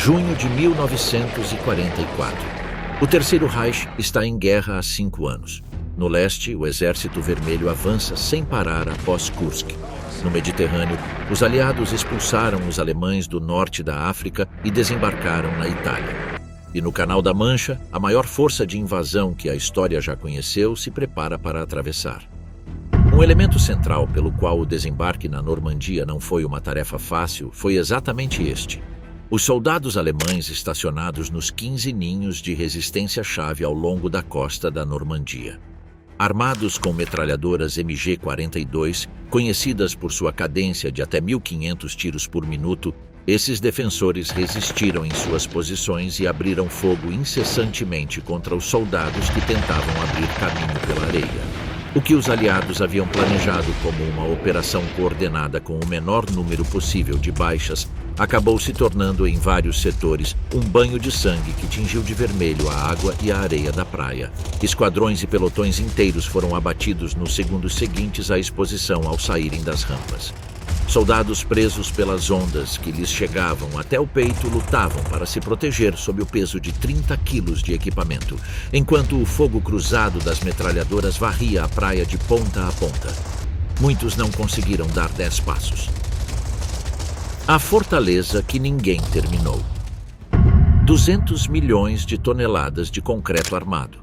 Junho de 1944. O Terceiro Reich está em guerra há 5 anos. No leste, o Exército Vermelho avança sem parar após Kursk. No Mediterrâneo, os aliados expulsaram os alemães do norte da África e desembarcaram na Itália. E no Canal da Mancha, a maior força de invasão que a história já conheceu se prepara para atravessar. Um elemento central pelo qual o desembarque na Normandia não foi uma tarefa fácil foi exatamente este: os soldados alemães estacionados nos 15 ninhos de resistência-chave ao longo da costa da Normandia. Armados com metralhadoras MG-42, conhecidas por sua cadência de até 1.500 tiros por minuto, esses defensores resistiram em suas posições e abriram fogo incessantemente contra os soldados que tentavam abrir caminho pela areia. O que os aliados haviam planejado como uma operação coordenada com o menor número possível de baixas acabou se tornando, em vários setores, um banho de sangue que tingiu de vermelho a água e a areia da praia. Esquadrões e pelotões inteiros foram abatidos nos segundos seguintes à exposição ao saírem das rampas. Soldados presos pelas ondas que lhes chegavam até o peito lutavam para se proteger sob o peso de 30 quilos de equipamento, enquanto o fogo cruzado das metralhadoras varria a praia de ponta a ponta. Muitos não conseguiram dar 10 passos. A fortaleza que ninguém terminou. 200 milhões de toneladas de concreto armado.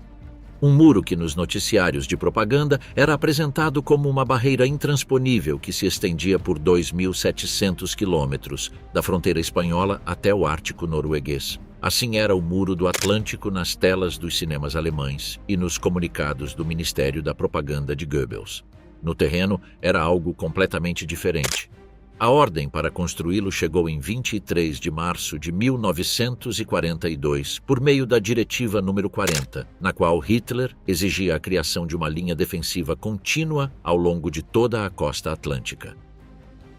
Um muro que nos noticiários de propaganda era apresentado como uma barreira intransponível que se estendia por 2.700 quilômetros, da fronteira espanhola até o Ártico norueguês. Assim era o Muro do Atlântico nas telas dos cinemas alemães e nos comunicados do Ministério da Propaganda de Goebbels. No terreno, era algo completamente diferente. A ordem para construí-lo chegou em 23 de março de 1942, por meio da Diretiva número 40, na qual Hitler exigia a criação de uma linha defensiva contínua ao longo de toda a costa atlântica.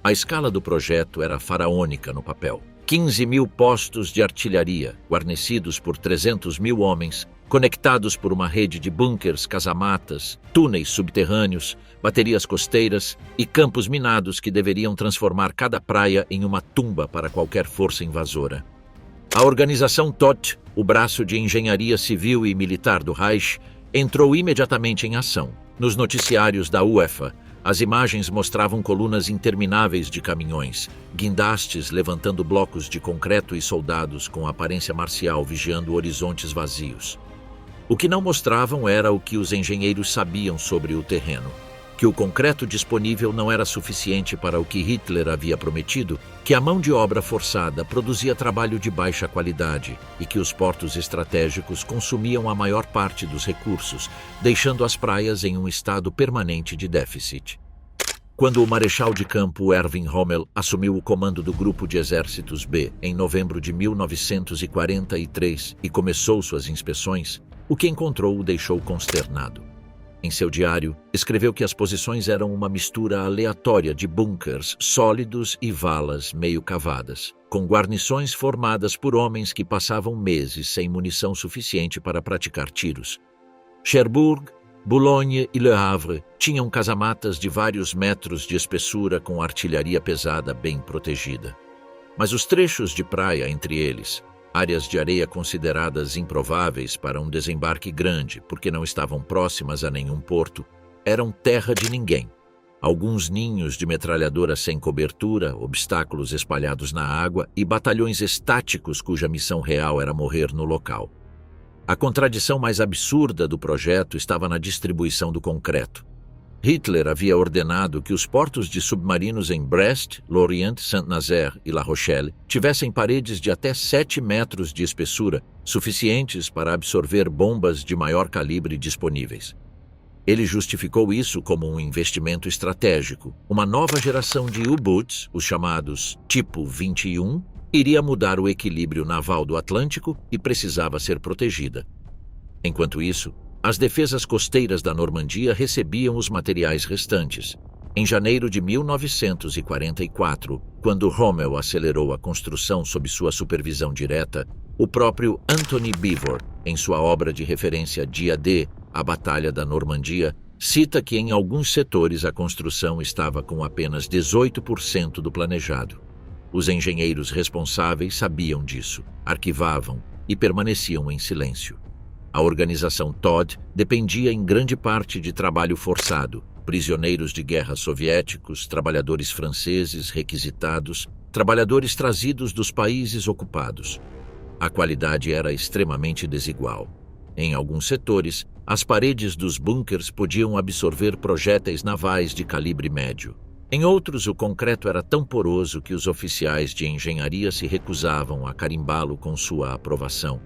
A escala do projeto era faraônica no papel. 15.000 postos de artilharia, guarnecidos por 300.000 homens, conectados por uma rede de bunkers, casamatas, túneis subterrâneos, baterias costeiras e campos minados que deveriam transformar cada praia em uma tumba para qualquer força invasora. A organização Todt, o braço de engenharia civil e militar do Reich, entrou imediatamente em ação. Nos noticiários da UEFA, as imagens mostravam colunas intermináveis de caminhões, guindastes levantando blocos de concreto e soldados com aparência marcial vigiando horizontes vazios. O que não mostravam era o que os engenheiros sabiam sobre o terreno: que o concreto disponível não era suficiente para o que Hitler havia prometido, que a mão de obra forçada produzia trabalho de baixa qualidade e que os portos estratégicos consumiam a maior parte dos recursos, deixando as praias em um estado permanente de déficit. Quando o marechal de campo Erwin Rommel assumiu o comando do Grupo de Exércitos B em novembro de 1943 e começou suas inspeções, o que encontrou o deixou consternado. Em seu diário, escreveu que as posições eram uma mistura aleatória de bunkers sólidos e valas meio cavadas, com guarnições formadas por homens que passavam meses sem munição suficiente para praticar tiros. Cherbourg, Boulogne e Le Havre tinham casamatas de vários metros de espessura com artilharia pesada bem protegida. Mas os trechos de praia entre eles, áreas de areia consideradas improváveis para um desembarque grande porque não estavam próximas a nenhum porto, eram terra de ninguém. Alguns ninhos de metralhadoras sem cobertura, obstáculos espalhados na água e batalhões estáticos cuja missão real era morrer no local. A contradição mais absurda do projeto estava na distribuição do concreto. Hitler havia ordenado que os portos de submarinos em Brest, Lorient, Saint-Nazaire e La Rochelle tivessem paredes de até 7 metros de espessura, suficientes para absorver bombas de maior calibre disponíveis. Ele justificou isso como um investimento estratégico. Uma nova geração de U-Boats, os chamados Tipo 21, iria mudar o equilíbrio naval do Atlântico e precisava ser protegida. Enquanto isso, as defesas costeiras da Normandia recebiam os materiais restantes. Em janeiro de 1944, quando Rommel acelerou a construção sob sua supervisão direta, o próprio Anthony Beevor, em sua obra de referência Dia D, A Batalha da Normandia, cita que em alguns setores a construção estava com apenas 18% do planejado. Os engenheiros responsáveis sabiam disso, arquivavam e permaneciam em silêncio. A organização Todd dependia em grande parte de trabalho forçado, prisioneiros de guerra soviéticos, trabalhadores franceses requisitados, trabalhadores trazidos dos países ocupados. A qualidade era extremamente desigual. Em alguns setores, as paredes dos bunkers podiam absorver projéteis navais de calibre médio. Em outros, o concreto era tão poroso que os oficiais de engenharia se recusavam a carimbá-lo com sua aprovação.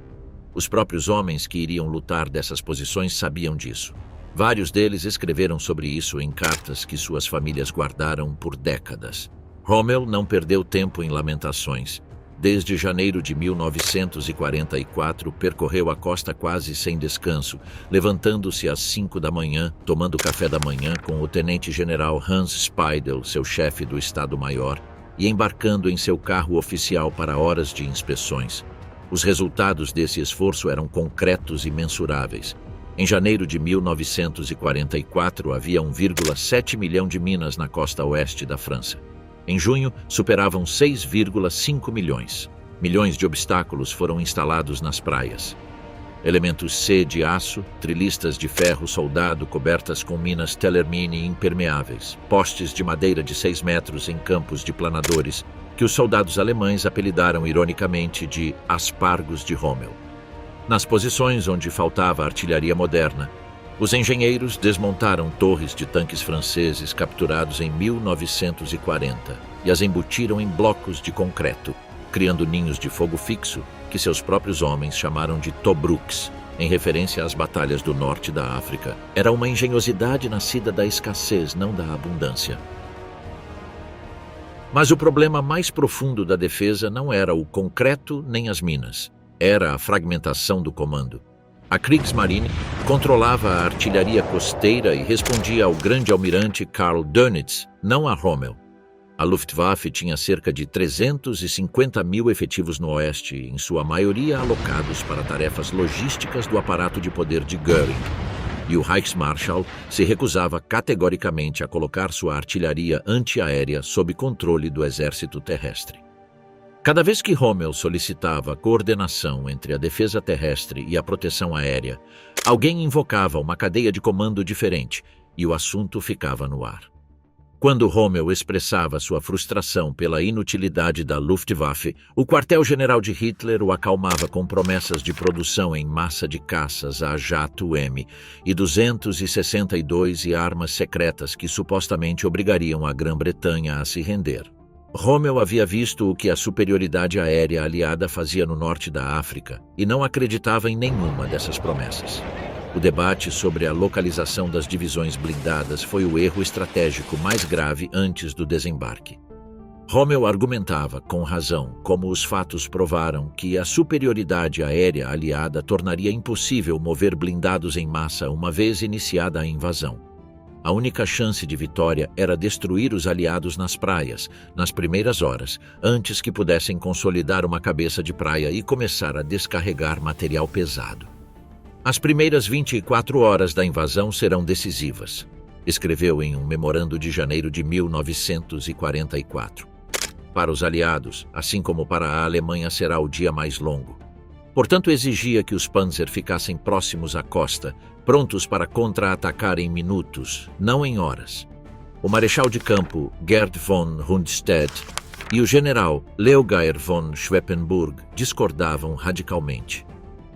Os próprios homens que iriam lutar dessas posições sabiam disso. Vários deles escreveram sobre isso em cartas que suas famílias guardaram por décadas. Rommel não perdeu tempo em lamentações. Desde janeiro de 1944, percorreu a costa quase sem descanso, levantando-se às 5 da manhã, tomando café da manhã com o tenente-general Hans Speidel, seu chefe do Estado-Maior, e embarcando em seu carro oficial para horas de inspeções. Os resultados desse esforço eram concretos e mensuráveis. Em janeiro de 1944, havia 1,7 milhão de minas na costa oeste da França. Em junho, superavam 6,5 milhões. Milhões de obstáculos foram instalados nas praias. Elementos C de aço, trilhistas de ferro soldado cobertas com minas Tellermine impermeáveis, postes de madeira de 6 metros em campos de planadores, que os soldados alemães apelidaram ironicamente de aspargos de Rommel. Nas posições onde faltava artilharia moderna, os engenheiros desmontaram torres de tanques franceses capturados em 1940 e as embutiram em blocos de concreto, criando ninhos de fogo fixo que seus próprios homens chamaram de Tobruks, em referência às batalhas do norte da África. Era uma engenhosidade nascida da escassez, não da abundância. Mas o problema mais profundo da defesa não era o concreto nem as minas. Era a fragmentação do comando. A Kriegsmarine controlava a artilharia costeira e respondia ao grande almirante Karl Dönitz, não a Rommel. A Luftwaffe tinha cerca de 350 mil efetivos no oeste, em sua maioria alocados para tarefas logísticas do aparato de poder de Göring. E o Reichsmarschall se recusava categoricamente a colocar sua artilharia antiaérea sob controle do exército terrestre. Cada vez que Rommel solicitava coordenação entre a defesa terrestre e a proteção aérea, alguém invocava uma cadeia de comando diferente e o assunto ficava no ar. Quando Rommel expressava sua frustração pela inutilidade da Luftwaffe, o quartel-general de Hitler o acalmava com promessas de produção em massa de caças a jato M e 262 e armas secretas que supostamente obrigariam a Grã-Bretanha a se render. Rommel havia visto o que a superioridade aérea aliada fazia no norte da África e não acreditava em nenhuma dessas promessas. O debate sobre a localização das divisões blindadas foi o erro estratégico mais grave antes do desembarque. Rommel argumentava, com razão, como os fatos provaram, que a superioridade aérea aliada tornaria impossível mover blindados em massa uma vez iniciada a invasão. A única chance de vitória era destruir os aliados nas praias, nas primeiras horas, antes que pudessem consolidar uma cabeça de praia e começar a descarregar material pesado. As primeiras 24 horas da invasão serão decisivas, escreveu em um memorando de janeiro de 1944. Para os aliados, assim como para a Alemanha, será o dia mais longo. Portanto, exigia que os Panzer ficassem próximos à costa, prontos para contra-atacar em minutos, não em horas. O marechal de campo Gerd von Rundstedt e o general Leogayer von Schweppenburg discordavam radicalmente.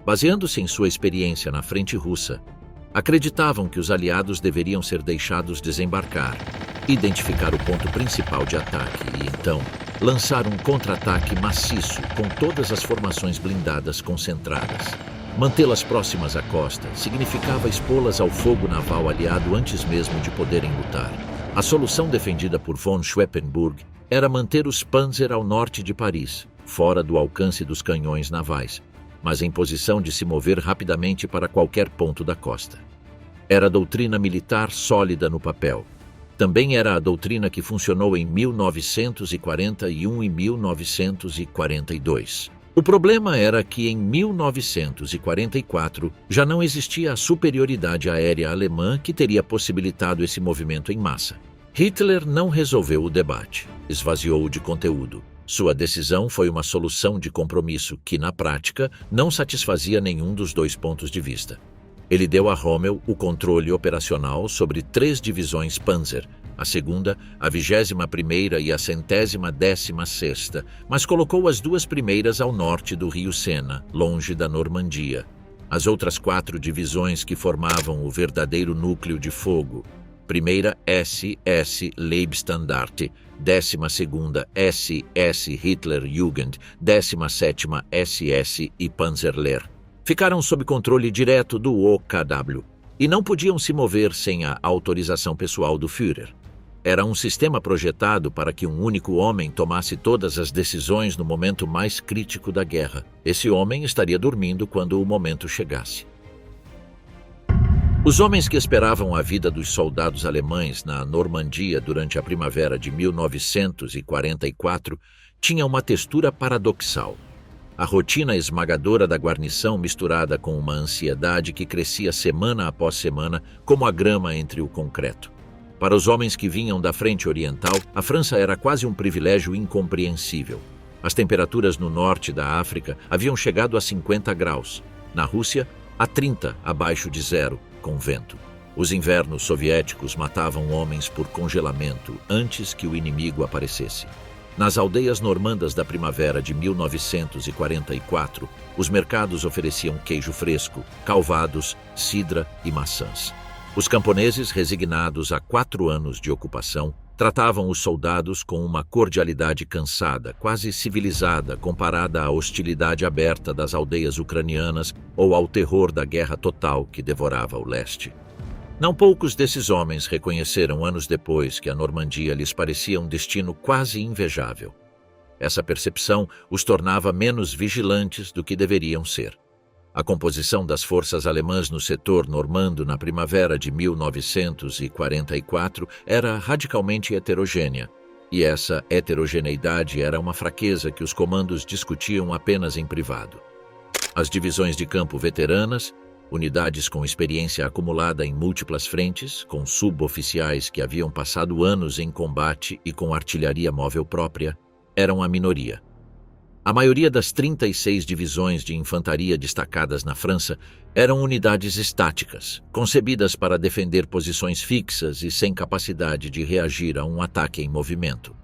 Baseando-se em sua experiência na frente russa, acreditavam que os aliados deveriam ser deixados desembarcar, identificar o ponto principal de ataque e, então, lançar um contra-ataque maciço com todas as formações blindadas concentradas. Mantê-las próximas à costa significava expô-las ao fogo naval aliado antes mesmo de poderem lutar. A solução defendida por von Schweppenburg era manter os Panzer ao norte de Paris, fora do alcance dos canhões navais, mas em posição de se mover rapidamente para qualquer ponto da costa. Era a doutrina militar sólida no papel. Também era a doutrina que funcionou em 1941 e 1942. O problema era que em 1944 já não existia a superioridade aérea alemã que teria possibilitado esse movimento em massa. Hitler não resolveu o debate, esvaziou-o de conteúdo. Sua decisão foi uma solução de compromisso que, na prática, não satisfazia nenhum dos dois pontos de vista. Ele deu a Rommel o controle operacional sobre 3 divisões Panzer, a segunda, a 21ª e a 116ª, mas colocou as 2 primeiras ao norte do rio Sena, longe da Normandia. As outras 4 divisões que formavam o verdadeiro núcleo de fogo, primeira SS Leibstandarte, 12ª SS Hitlerjugend, 17ª SS e Panzerlehr, ficaram sob controle direto do OKW e não podiam se mover sem a autorização pessoal do Führer. Era um sistema projetado para que um único homem tomasse todas as decisões no momento mais crítico da guerra. Esse homem estaria dormindo quando o momento chegasse. Os homens que esperavam a vida dos soldados alemães na Normandia durante a primavera de 1944 tinham uma textura paradoxal. A rotina esmagadora da guarnição misturada com uma ansiedade que crescia semana após semana como a grama entre o concreto. Para os homens que vinham da frente oriental, a França era quase um privilégio incompreensível. As temperaturas no norte da África haviam chegado a 50 graus. Na Rússia, a 30 abaixo de zero, com vento. Os invernos soviéticos matavam homens por congelamento antes que o inimigo aparecesse. Nas aldeias normandas da primavera de 1944, os mercados ofereciam queijo fresco, calvados, cidra e maçãs. Os camponeses, resignados a 4 anos de ocupação, tratavam os soldados com uma cordialidade cansada, quase civilizada, comparada à hostilidade aberta das aldeias ucranianas ou ao terror da guerra total que devorava o leste. Não poucos desses homens reconheceram anos depois que a Normandia lhes parecia um destino quase invejável. Essa percepção os tornava menos vigilantes do que deveriam ser. A composição das forças alemãs no setor normando na primavera de 1944 era radicalmente heterogênea, e essa heterogeneidade era uma fraqueza que os comandos discutiam apenas em privado. As divisões de campo veteranas, unidades com experiência acumulada em múltiplas frentes, com suboficiais que haviam passado anos em combate e com artilharia móvel própria, eram a minoria. A maioria das 36 divisões de infantaria destacadas na França eram unidades estáticas, concebidas para defender posições fixas e sem capacidade de reagir a um ataque em movimento.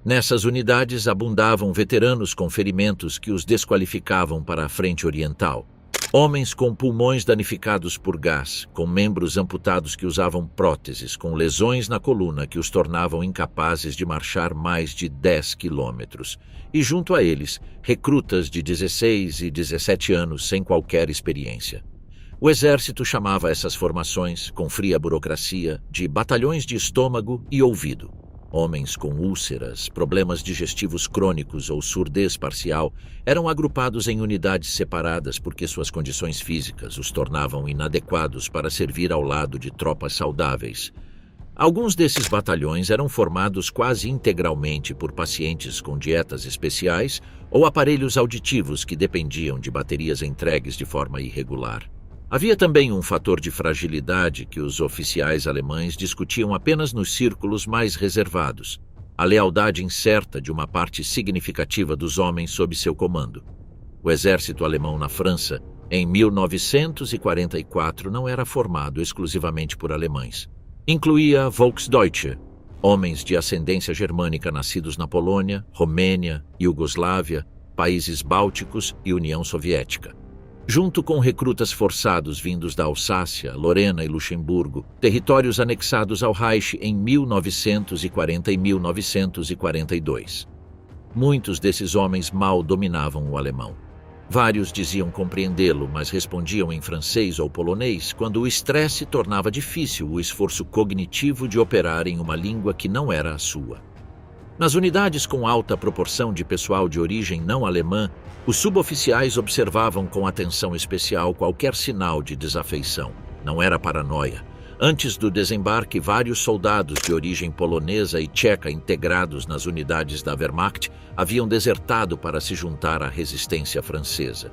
Nessas unidades abundavam veteranos com ferimentos que os desqualificavam para a frente oriental, homens com pulmões danificados por gás, com membros amputados que usavam próteses, com lesões na coluna que os tornavam incapazes de marchar mais de 10 quilômetros, e junto a eles, recrutas de 16 e 17 anos sem qualquer experiência. O exército chamava essas formações, com fria burocracia, de batalhões de estômago e ouvido. Homens com úlceras, problemas digestivos crônicos ou surdez parcial eram agrupados em unidades separadas porque suas condições físicas os tornavam inadequados para servir ao lado de tropas saudáveis. Alguns desses batalhões eram formados quase integralmente por pacientes com dietas especiais ou aparelhos auditivos que dependiam de baterias entregues de forma irregular. Havia também um fator de fragilidade que os oficiais alemães discutiam apenas nos círculos mais reservados: a lealdade incerta de uma parte significativa dos homens sob seu comando. O exército alemão na França, em 1944, não era formado exclusivamente por alemães. Incluía Volksdeutsche, homens de ascendência germânica nascidos na Polônia, Romênia, Iugoslávia, países bálticos e União Soviética, junto com recrutas forçados vindos da Alsácia, Lorena e Luxemburgo, territórios anexados ao Reich em 1940 e 1942. Muitos desses homens mal dominavam o alemão. Vários diziam compreendê-lo, mas respondiam em francês ou polonês quando o estresse tornava difícil o esforço cognitivo de operar em uma língua que não era a sua. Nas unidades com alta proporção de pessoal de origem não alemã, os suboficiais observavam com atenção especial qualquer sinal de desafeição. Não era paranoia. Antes do desembarque, vários soldados de origem polonesa e tcheca integrados nas unidades da Wehrmacht haviam desertado para se juntar à resistência francesa.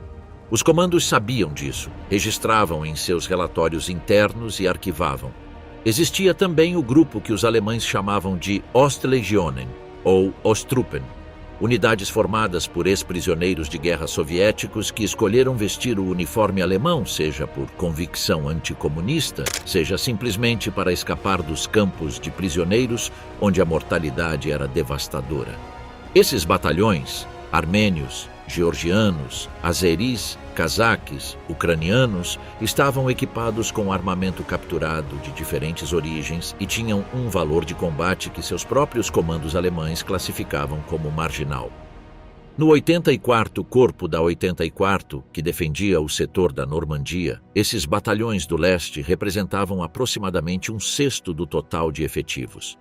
Os comandos sabiam disso, registravam em seus relatórios internos e arquivavam. Existia também o grupo que os alemães chamavam de Ostlegionen, ou Osttruppen, Unidades formadas por ex-prisioneiros de guerra soviéticos que escolheram vestir o uniforme alemão, seja por convicção anticomunista, seja simplesmente para escapar dos campos de prisioneiros onde a mortalidade era devastadora. Esses batalhões, armênios, georgianos, azeris, cazaques, ucranianos, estavam equipados com armamento capturado de diferentes origens e tinham um valor de combate que seus próprios comandos alemães classificavam como marginal. No 84º Corpo da 84º, que defendia o setor da Normandia, esses batalhões do leste representavam aproximadamente 1/6 do total de efetivos.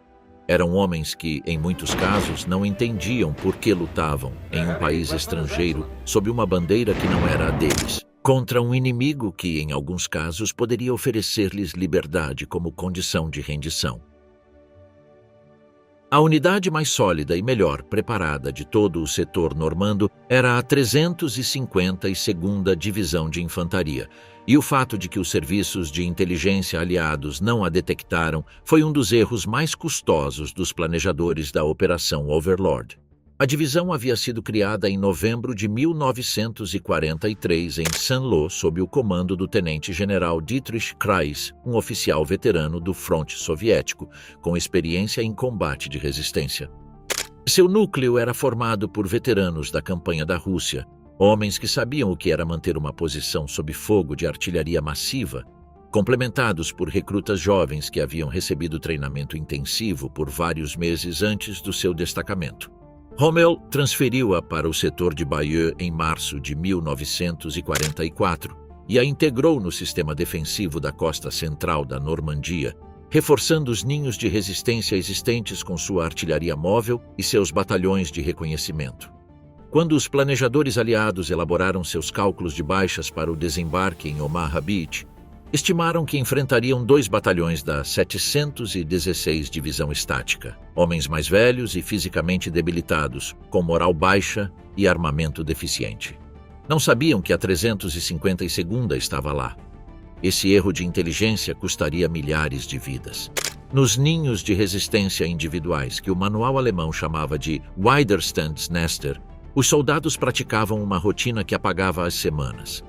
Eram homens que, em muitos casos, não entendiam por que lutavam em um país estrangeiro sob uma bandeira que não era a deles, contra um inimigo que, em alguns casos, poderia oferecer-lhes liberdade como condição de rendição. A unidade mais sólida e melhor preparada de todo o setor normando era a 352ª Divisão de Infantaria, e o fato de que os serviços de inteligência aliados não a detectaram foi um dos erros mais custosos dos planejadores da Operação Overlord. A divisão havia sido criada em novembro de 1943 em Saint-Lô sob o comando do tenente-general Dietrich Kreis, um oficial veterano do fronte soviético, com experiência em combate de resistência. Seu núcleo era formado por veteranos da campanha da Rússia, homens que sabiam o que era manter uma posição sob fogo de artilharia massiva, complementados por recrutas jovens que haviam recebido treinamento intensivo por vários meses antes do seu destacamento. Rommel transferiu-a para o setor de Bayeux em março de 1944 e a integrou no sistema defensivo da costa central da Normandia, reforçando os ninhos de resistência existentes com sua artilharia móvel e seus batalhões de reconhecimento. Quando os planejadores aliados elaboraram seus cálculos de baixas para o desembarque em Omaha Beach, estimaram que enfrentariam 2 batalhões da 716 Divisão Estática, homens mais velhos e fisicamente debilitados, com moral baixa e armamento deficiente. Não sabiam que a 352ª estava lá. Esse erro de inteligência custaria milhares de vidas. Nos ninhos de resistência individuais, que o manual alemão chamava de Widerstandsnester, os soldados praticavam uma rotina que apagava as semanas.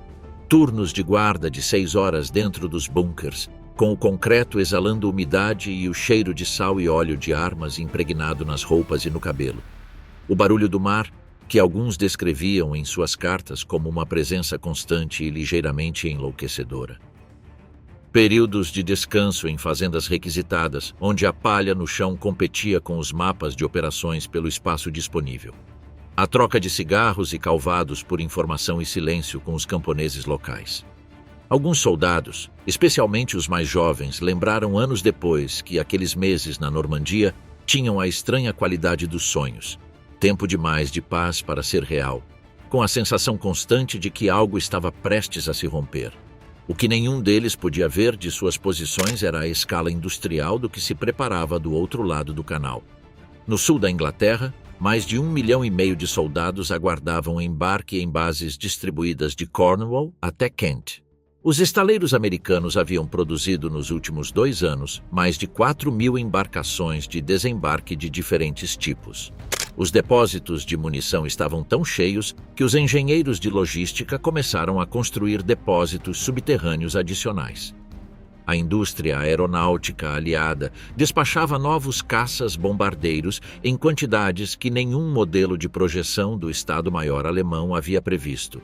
Turnos de guarda de 6 horas dentro dos bunkers, com o concreto exalando umidade e o cheiro de sal e óleo de armas impregnado nas roupas e no cabelo. O barulho do mar, que alguns descreviam em suas cartas como uma presença constante e ligeiramente enlouquecedora. Períodos de descanso em fazendas requisitadas, onde a palha no chão competia com os mapas de operações pelo espaço disponível. A troca de cigarros e calvados por informação e silêncio com os camponeses locais. Alguns soldados, especialmente os mais jovens, lembraram anos depois que aqueles meses na Normandia tinham a estranha qualidade dos sonhos, tempo demais de paz para ser real, com a sensação constante de que algo estava prestes a se romper. O que nenhum deles podia ver de suas posições era a escala industrial do que se preparava do outro lado do canal. No sul da Inglaterra, mais de 1,5 milhão de soldados aguardavam embarque em bases distribuídas de Cornwall até Kent. Os estaleiros americanos haviam produzido nos últimos 2 anos mais de 4.000 embarcações de desembarque de diferentes tipos. Os depósitos de munição estavam tão cheios que os engenheiros de logística começaram a construir depósitos subterrâneos adicionais. A indústria aeronáutica aliada despachava novos caças-bombardeiros em quantidades que nenhum modelo de projeção do Estado-Maior alemão havia previsto.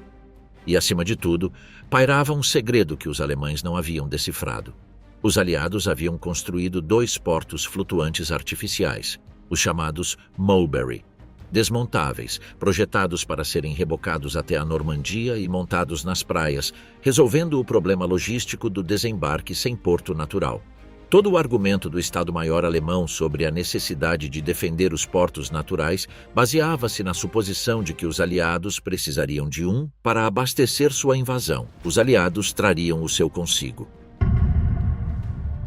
E, acima de tudo, pairava um segredo que os alemães não haviam decifrado. Os aliados haviam construído 2 portos flutuantes artificiais, os chamados Mulberry, desmontáveis, projetados para serem rebocados até a Normandia e montados nas praias, resolvendo o problema logístico do desembarque sem porto natural. Todo o argumento do Estado-Maior alemão sobre a necessidade de defender os portos naturais baseava-se na suposição de que os aliados precisariam de um para abastecer sua invasão. Os aliados trariam o seu consigo.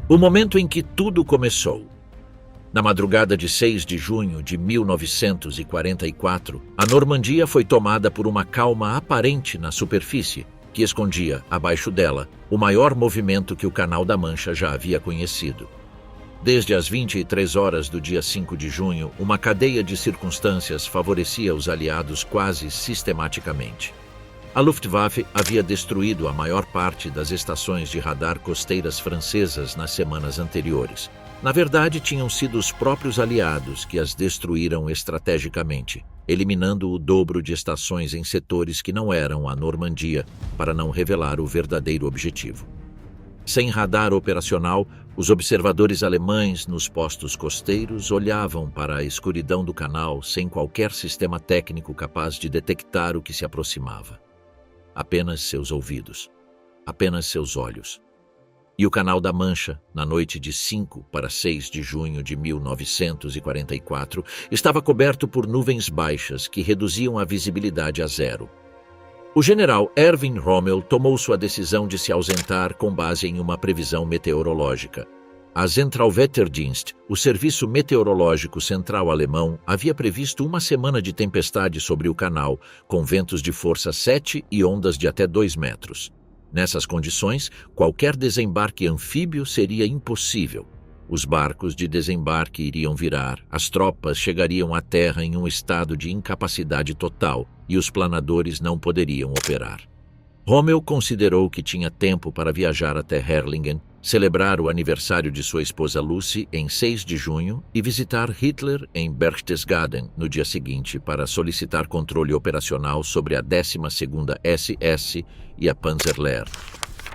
O momento em que tudo começou. Na madrugada de 6 de junho de 1944, a Normandia foi tomada por uma calma aparente na superfície, que escondia, abaixo dela, o maior movimento que o Canal da Mancha já havia conhecido. Desde as 23 horas do dia 5 de junho, uma cadeia de circunstâncias favorecia os aliados quase sistematicamente. A Luftwaffe havia destruído a maior parte das estações de radar costeiras francesas nas semanas anteriores. Na verdade, tinham sido os próprios aliados que as destruíram estrategicamente, eliminando o dobro de estações em setores que não eram a Normandia, para não revelar o verdadeiro objetivo. Sem radar operacional, os observadores alemães nos postos costeiros olhavam para a escuridão do canal sem qualquer sistema técnico capaz de detectar o que se aproximava. Apenas seus ouvidos, apenas seus olhos. E o Canal da Mancha, na noite de 5 para 6 de junho de 1944, estava coberto por nuvens baixas que reduziam a visibilidade a zero. O general Erwin Rommel tomou sua decisão de se ausentar com base em uma previsão meteorológica. A Zentralwetterdienst, o serviço meteorológico central alemão, havia previsto uma semana de tempestade sobre o canal, com ventos de força 7 e ondas de até 2 metros. Nessas condições, qualquer desembarque anfíbio seria impossível. Os barcos de desembarque iriam virar, as tropas chegariam à terra em um estado de incapacidade total e os planadores não poderiam operar. Rommel considerou que tinha tempo para viajar até Herrlingen, celebrar o aniversário de sua esposa Lucy em 6 de junho e visitar Hitler em Berchtesgaden no dia seguinte para solicitar controle operacional sobre a 12ª SS e a Panzerlehr.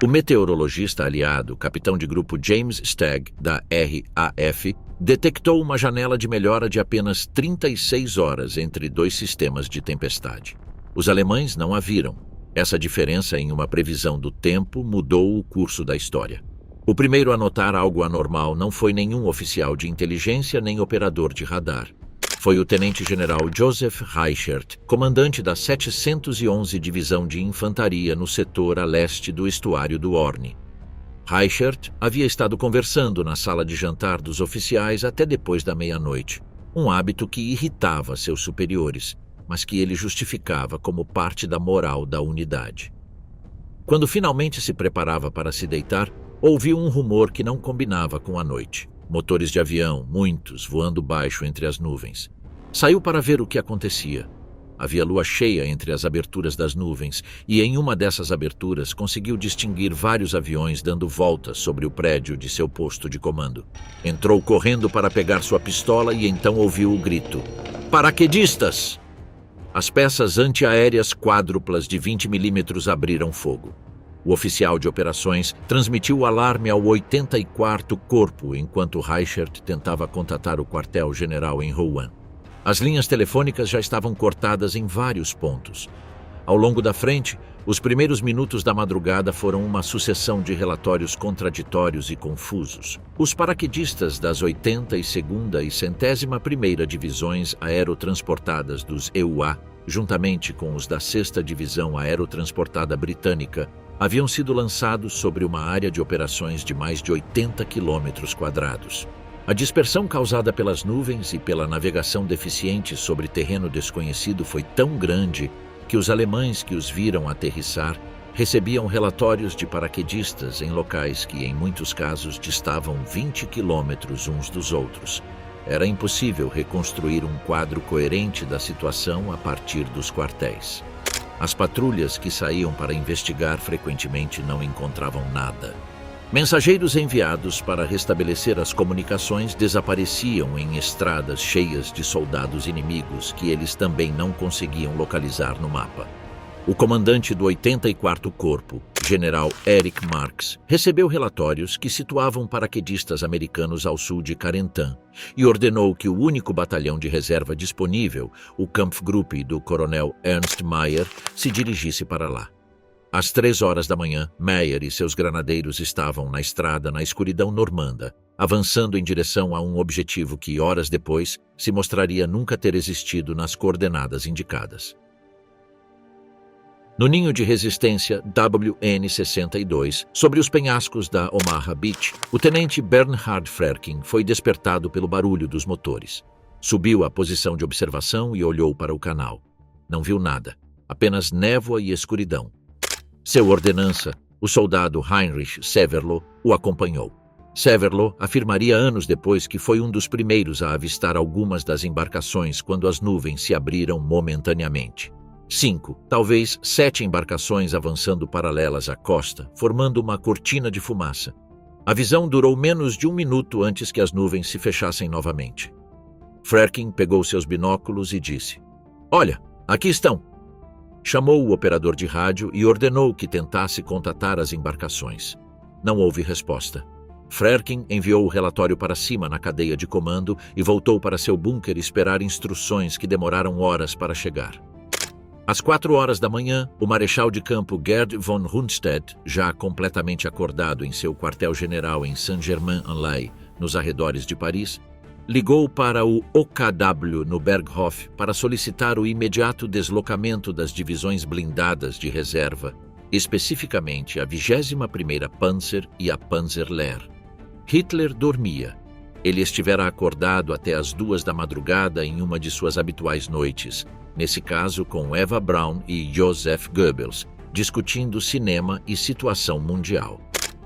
O meteorologista aliado, capitão de grupo James Stagg, da RAF, detectou uma janela de melhora de apenas 36 horas entre dois sistemas de tempestade. Os alemães não a viram. Essa diferença em uma previsão do tempo mudou o curso da história. O primeiro a notar algo anormal não foi nenhum oficial de inteligência nem operador de radar. Foi o tenente-general Joseph Reichert, comandante da 711 Divisão de Infantaria no setor a leste do estuário do Orne. Reichert havia estado conversando na sala de jantar dos oficiais até depois da meia-noite, um hábito que irritava seus superiores, mas que ele justificava como parte da moral da unidade. Quando finalmente se preparava para se deitar, ouviu um rumor que não combinava com a noite. Motores de avião, muitos, voando baixo entre as nuvens. Saiu para ver o que acontecia. Havia lua cheia entre as aberturas das nuvens e em uma dessas aberturas conseguiu distinguir vários aviões dando voltas sobre o prédio de seu posto de comando. Entrou correndo para pegar sua pistola e então ouviu o grito: "Paraquedistas!" As peças antiaéreas quádruplas de 20 milímetros abriram fogo. O oficial de operações transmitiu o alarme ao 84º Corpo enquanto Reichert tentava contatar o quartel-general em Rouen. As linhas telefônicas já estavam cortadas em vários pontos. Ao longo da frente, os primeiros minutos da madrugada foram uma sucessão de relatórios contraditórios e confusos. Os paraquedistas das 82ª e 101ª Divisões Aerotransportadas dos EUA, juntamente com os da 6ª Divisão Aerotransportada Britânica, haviam sido lançados sobre uma área de operações de mais de 80 km². A dispersão causada pelas nuvens e pela navegação deficiente sobre terreno desconhecido foi tão grande que os alemães que os viram aterrissar recebiam relatórios de paraquedistas em locais que, em muitos casos, distavam 20 quilômetros uns dos outros. Era impossível reconstruir um quadro coerente da situação a partir dos quartéis. As patrulhas que saíam para investigar frequentemente não encontravam nada. Mensageiros enviados para restabelecer as comunicações desapareciam em estradas cheias de soldados inimigos que eles também não conseguiam localizar no mapa. O comandante do 84º Corpo, general Erich Marx, recebeu relatórios que situavam paraquedistas americanos ao sul de Carentan e ordenou que o único batalhão de reserva disponível, o Kampfgruppe do coronel Ernst Mayr, se dirigisse para lá. Às 3 horas da manhã, Meyer e seus granadeiros estavam na estrada na escuridão normanda, avançando em direção a um objetivo que, horas depois, se mostraria nunca ter existido nas coordenadas indicadas. No ninho de resistência WN-62, sobre os penhascos da Omaha Beach, o tenente Bernhard Frerking foi despertado pelo barulho dos motores. Subiu à posição de observação e olhou para o canal. Não viu nada, apenas névoa e escuridão. Seu ordenança, o soldado Heinrich Severloh, o acompanhou. Severlo afirmaria anos depois que foi um dos primeiros a avistar algumas das embarcações quando as nuvens se abriram momentaneamente. 5, talvez 7 embarcações avançando paralelas à costa, formando uma cortina de fumaça. A visão durou menos de 1 minuto antes que as nuvens se fechassem novamente. Frerking pegou seus binóculos e disse: "Olha, aqui estão." Chamou o operador de rádio e ordenou que tentasse contatar as embarcações. Não houve resposta. Frerking enviou o relatório para cima na cadeia de comando e voltou para seu bunker esperar instruções que demoraram horas para chegar. Às 4 horas da manhã, o marechal de campo Gerd von Rundstedt, já completamente acordado em seu quartel-general em Saint-Germain-en-Laye, nos arredores de Paris, ligou para o OKW no Berghof para solicitar o imediato deslocamento das divisões blindadas de reserva, especificamente a 21ª Panzer e a Panzerlehr. Hitler dormia. Ele estivera acordado até as 2 da madrugada em uma de suas habituais noites, nesse caso com Eva Braun e Joseph Goebbels, discutindo cinema e situação mundial.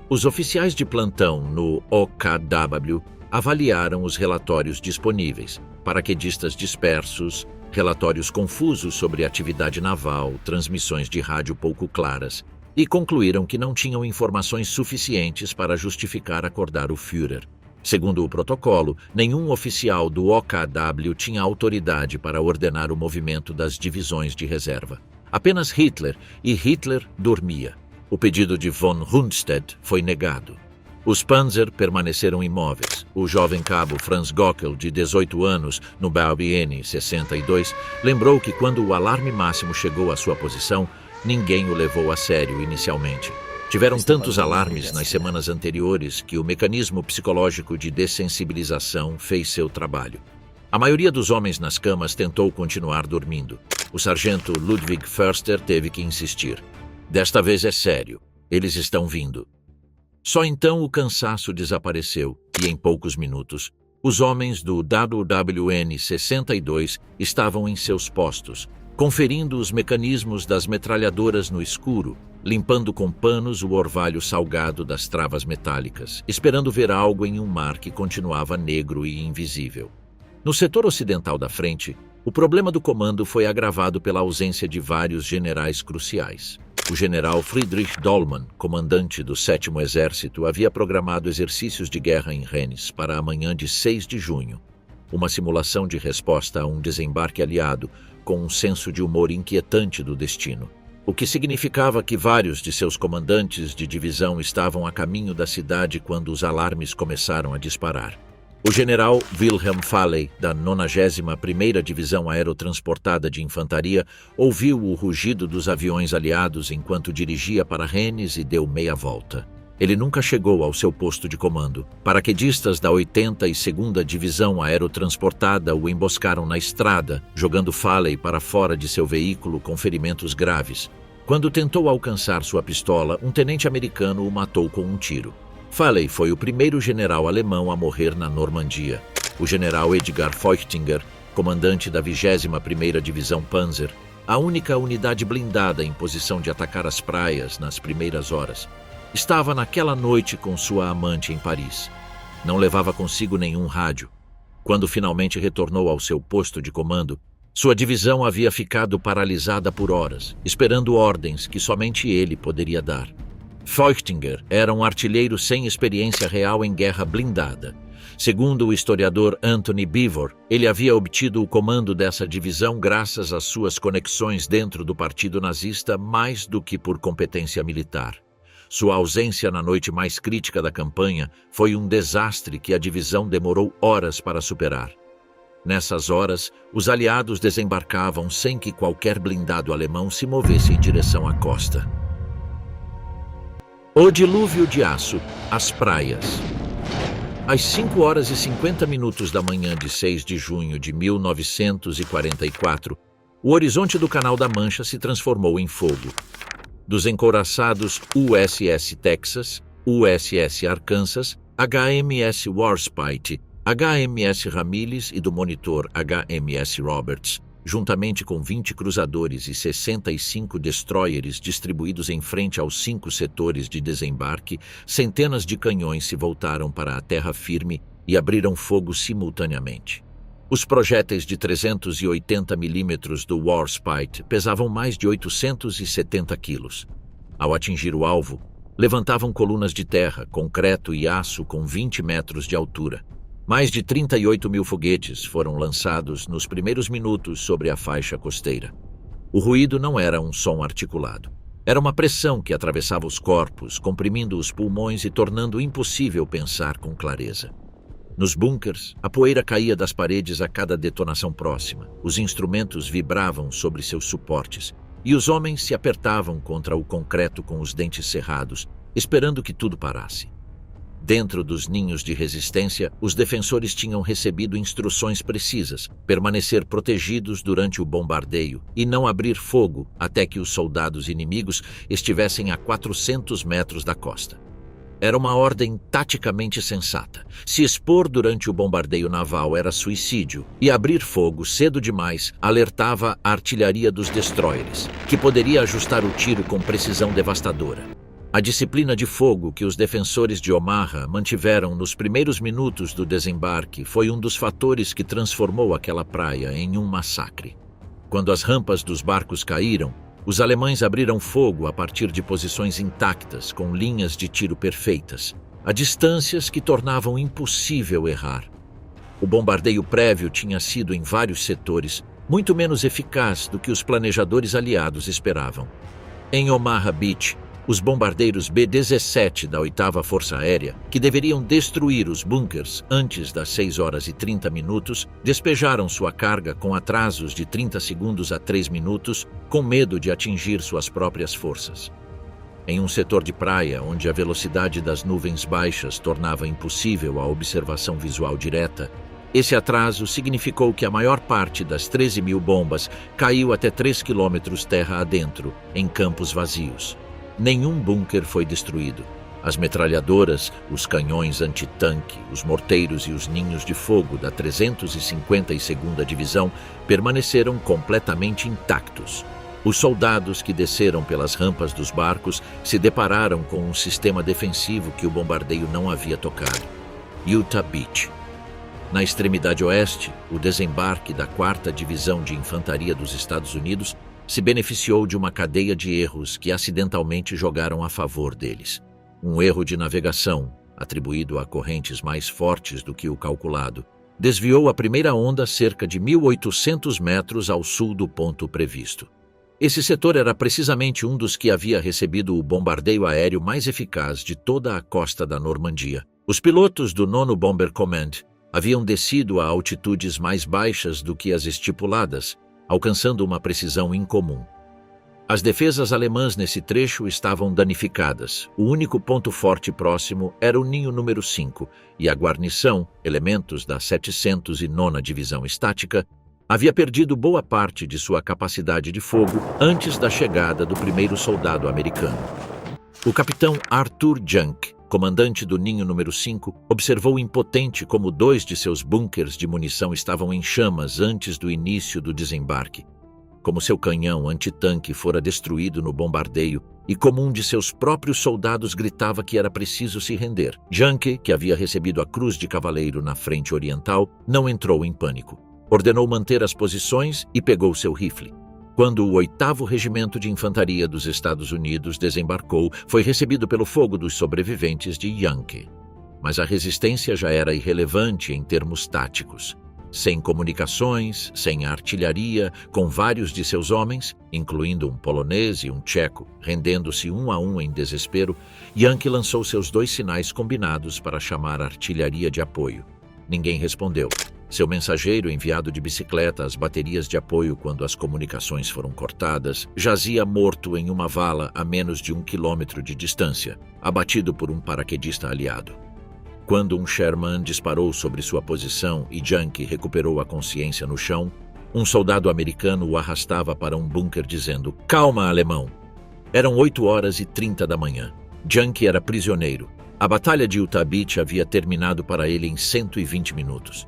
Os oficiais de plantão no OKW avaliaram os relatórios disponíveis, paraquedistas dispersos, relatórios confusos sobre atividade naval, transmissões de rádio pouco claras, e concluíram que não tinham informações suficientes para justificar acordar o Führer. Segundo o protocolo, nenhum oficial do OKW tinha autoridade para ordenar o movimento das divisões de reserva. Apenas Hitler, e Hitler dormia. O pedido de von Rundstedt foi negado. Os Panzer permaneceram imóveis. O jovem cabo Franz Gockel, de 18 anos, no BAUBN 62, lembrou que quando o alarme máximo chegou à sua posição, ninguém o levou a sério inicialmente. Tiveram tantos alarmes nas semanas anteriores que o mecanismo psicológico de dessensibilização fez seu trabalho. A maioria dos homens nas camas tentou continuar dormindo. O sargento Ludwig Förster teve que insistir. "Desta vez é sério. Eles estão vindo." Só então o cansaço desapareceu e, em poucos minutos, os homens do WWN 62 estavam em seus postos, conferindo os mecanismos das metralhadoras no escuro, limpando com panos o orvalho salgado das travas metálicas, esperando ver algo em um mar que continuava negro e invisível. No setor ocidental da frente, o problema do comando foi agravado pela ausência de vários generais cruciais. O general Friedrich Dollmann, comandante do 7º Exército, havia programado exercícios de guerra em Rennes para a manhã de 6 de junho, uma simulação de resposta a um desembarque aliado com um senso de humor inquietante do destino, o que significava que vários de seus comandantes de divisão estavam a caminho da cidade quando os alarmes começaram a disparar. O general Wilhelm Falley, da 91ª Divisão Aerotransportada de Infantaria, ouviu o rugido dos aviões aliados enquanto dirigia para Rennes e deu meia volta. Ele nunca chegou ao seu posto de comando. Paraquedistas da 82ª Divisão Aerotransportada o emboscaram na estrada, jogando Falley para fora de seu veículo com ferimentos graves. Quando tentou alcançar sua pistola, um tenente americano o matou com um tiro. Falley foi o primeiro general alemão a morrer na Normandia. O general Edgar Feuchtinger, comandante da 21ª Divisão Panzer, a única unidade blindada em posição de atacar as praias nas primeiras horas, estava naquela noite com sua amante em Paris. Não levava consigo nenhum rádio. Quando finalmente retornou ao seu posto de comando, sua divisão havia ficado paralisada por horas, esperando ordens que somente ele poderia dar. Feuchtinger era um artilheiro sem experiência real em guerra blindada. Segundo o historiador Anthony Beevor, ele havia obtido o comando dessa divisão graças às suas conexões dentro do partido nazista mais do que por competência militar. Sua ausência na noite mais crítica da campanha foi um desastre que a divisão demorou horas para superar. Nessas horas, os aliados desembarcavam sem que qualquer blindado alemão se movesse em direção à costa. O dilúvio de aço, as praias. Às 5 horas e 50 minutos da manhã de 6 de junho de 1944, o horizonte do Canal da Mancha se transformou em fogo. Dos encouraçados USS Texas, USS Arkansas, HMS Warspite, HMS Ramillis e do monitor HMS Roberts, juntamente com 20 cruzadores e 65 destroyers distribuídos em frente aos 5 setores de desembarque, centenas de canhões se voltaram para a terra firme e abriram fogo simultaneamente. Os projéteis de 380 milímetros do Warspite pesavam mais de 870 quilos. Ao atingir o alvo, levantavam colunas de terra, concreto e aço com 20 metros de altura. Mais de 38 mil foguetes foram lançados nos primeiros minutos sobre a faixa costeira. O ruído não era um som articulado. Era uma pressão que atravessava os corpos, comprimindo os pulmões e tornando impossível pensar com clareza. Nos bunkers, a poeira caía das paredes a cada detonação próxima. Os instrumentos vibravam sobre seus suportes e os homens se apertavam contra o concreto com os dentes cerrados, esperando que tudo parasse. Dentro dos ninhos de resistência, os defensores tinham recebido instruções precisas: permanecer protegidos durante o bombardeio e não abrir fogo até que os soldados inimigos estivessem a 400 metros da costa. Era uma ordem taticamente sensata. Se expor durante o bombardeio naval era suicídio, e abrir fogo cedo demais alertava a artilharia dos destroyers, que poderia ajustar o tiro com precisão devastadora. A disciplina de fogo que os defensores de Omaha mantiveram nos primeiros minutos do desembarque foi um dos fatores que transformou aquela praia em um massacre. Quando as rampas dos barcos caíram, os alemães abriram fogo a partir de posições intactas, com linhas de tiro perfeitas, a distâncias que tornavam impossível errar. O bombardeio prévio tinha sido, em vários setores, muito menos eficaz do que os planejadores aliados esperavam. Em Omaha Beach, os bombardeiros B-17 da 8ª Força Aérea, que deveriam destruir os bunkers antes das 6h30, despejaram sua carga com atrasos de 30 segundos a 3 minutos, com medo de atingir suas próprias forças. Em um setor de praia, onde a velocidade das nuvens baixas tornava impossível a observação visual direta, esse atraso significou que a maior parte das 13 mil bombas caiu até 3 quilômetros terra adentro, em campos vazios. Nenhum bunker foi destruído. As metralhadoras, os canhões antitanque, os morteiros e os ninhos de fogo da 352ª Divisão permaneceram completamente intactos. Os soldados que desceram pelas rampas dos barcos se depararam com um sistema defensivo que o bombardeio não havia tocado: Utah Beach. Na extremidade oeste, o desembarque da 4ª Divisão de Infantaria dos Estados Unidos se beneficiou de uma cadeia de erros que acidentalmente jogaram a favor deles. Um erro de navegação, atribuído a correntes mais fortes do que o calculado, desviou a primeira onda cerca de 1.800 metros ao sul do ponto previsto. Esse setor era precisamente um dos que havia recebido o bombardeio aéreo mais eficaz de toda a costa da Normandia. Os pilotos do 9º Bomber Command haviam descido a altitudes mais baixas do que as estipuladas, alcançando uma precisão incomum. As defesas alemãs nesse trecho estavam danificadas. O único ponto forte próximo era o ninho número 5, e a guarnição, elementos da 709ª Divisão Estática, havia perdido boa parte de sua capacidade de fogo antes da chegada do primeiro soldado americano. O capitão Arthur Junk, comandante do ninho número 5, observou impotente como 2 de seus bunkers de munição estavam em chamas antes do início do desembarque, como seu canhão antitanque fora destruído no bombardeio e como um de seus próprios soldados gritava que era preciso se render. Junk, que havia recebido a Cruz de Cavaleiro na frente oriental, não entrou em pânico. Ordenou manter as posições e pegou seu rifle. Quando o 8º Regimento de Infantaria dos Estados Unidos desembarcou, foi recebido pelo fogo dos sobreviventes de Yankee. Mas a resistência já era irrelevante em termos táticos. Sem comunicações, sem artilharia, com vários de seus homens, incluindo um polonês e um tcheco, rendendo-se um a um em desespero, Yankee lançou seus 2 sinais combinados para chamar a artilharia de apoio. Ninguém respondeu. Seu mensageiro, enviado de bicicleta às baterias de apoio quando as comunicações foram cortadas, jazia morto em uma vala a menos de 1 quilômetro de distância, abatido por um paraquedista aliado. Quando um Sherman disparou sobre sua posição e Junk recuperou a consciência no chão, um soldado americano o arrastava para um bunker dizendo: "Calma, alemão!" Eram 8h30 da manhã. Junk era prisioneiro. A batalha de Utah Beach havia terminado para ele em 120 minutos.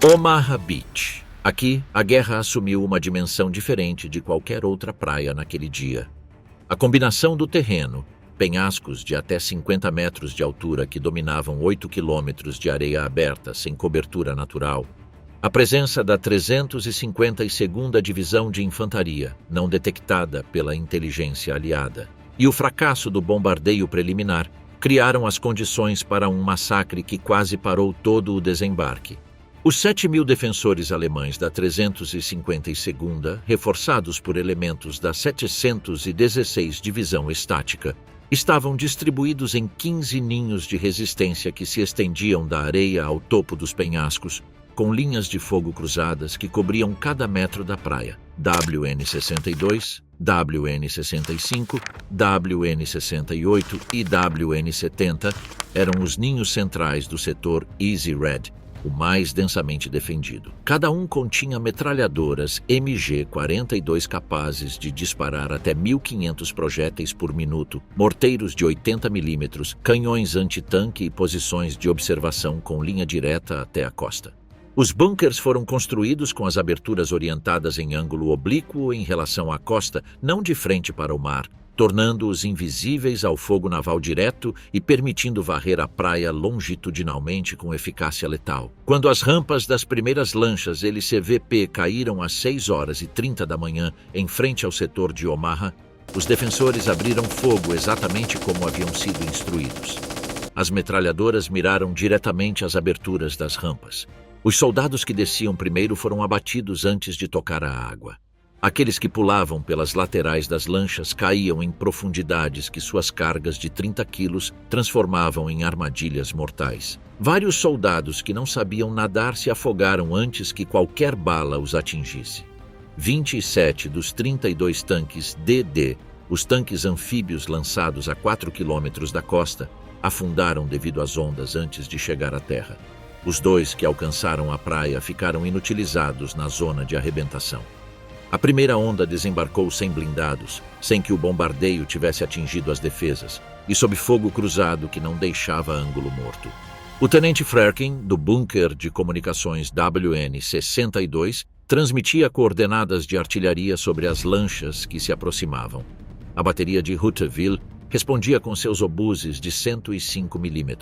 Omaha Beach, Aqui, a guerra assumiu uma dimensão diferente de qualquer outra praia naquele dia. A combinação do terreno, penhascos de até 50 metros de altura que dominavam 8 quilômetros de areia aberta sem cobertura natural, a presença da 352ª Divisão de Infantaria, não detectada pela inteligência aliada, e o fracasso do bombardeio preliminar criaram as condições para um massacre que quase parou todo o desembarque. Os 7.000 defensores alemães da 352ª, reforçados por elementos da 716 Divisão Estática, estavam distribuídos em 15 ninhos de resistência que se estendiam da areia ao topo dos penhascos, com linhas de fogo cruzadas que cobriam cada metro da praia. WN-62, WN-65, WN-68 e WN-70 eram os ninhos centrais do setor Easy Red, o mais densamente defendido. Cada um continha metralhadoras MG-42 capazes de disparar até 1.500 projéteis por minuto, morteiros de 80 mm, canhões antitanque e posições de observação com linha direta até a costa. Os bunkers foram construídos com as aberturas orientadas em ângulo oblíquo em relação à costa, não de frente para o mar, tornando-os invisíveis ao fogo naval direto e permitindo varrer a praia longitudinalmente com eficácia letal. Quando as rampas das primeiras lanchas LCVP caíram às 6h30 da manhã em frente ao setor de Omaha, os defensores abriram fogo exatamente como haviam sido instruídos. As metralhadoras miraram diretamente as aberturas das rampas. Os soldados que desciam primeiro foram abatidos antes de tocar a água. Aqueles que pulavam pelas laterais das lanchas caíam em profundidades que suas cargas de 30 quilos transformavam em armadilhas mortais. Vários soldados que não sabiam nadar se afogaram antes que qualquer bala os atingisse. 27 dos 32 tanques DD, os tanques anfíbios lançados a 4 quilômetros da costa, afundaram devido às ondas antes de chegar à terra. Os 2 que alcançaram a praia ficaram inutilizados na zona de arrebentação. A primeira onda desembarcou sem blindados, sem que o bombardeio tivesse atingido as defesas, e sob fogo cruzado que não deixava ângulo morto. O tenente Frerking, do bunker de comunicações WN-62, transmitia coordenadas de artilharia sobre as lanchas que se aproximavam. A bateria de Huteville respondia com seus obuses de 105 mm.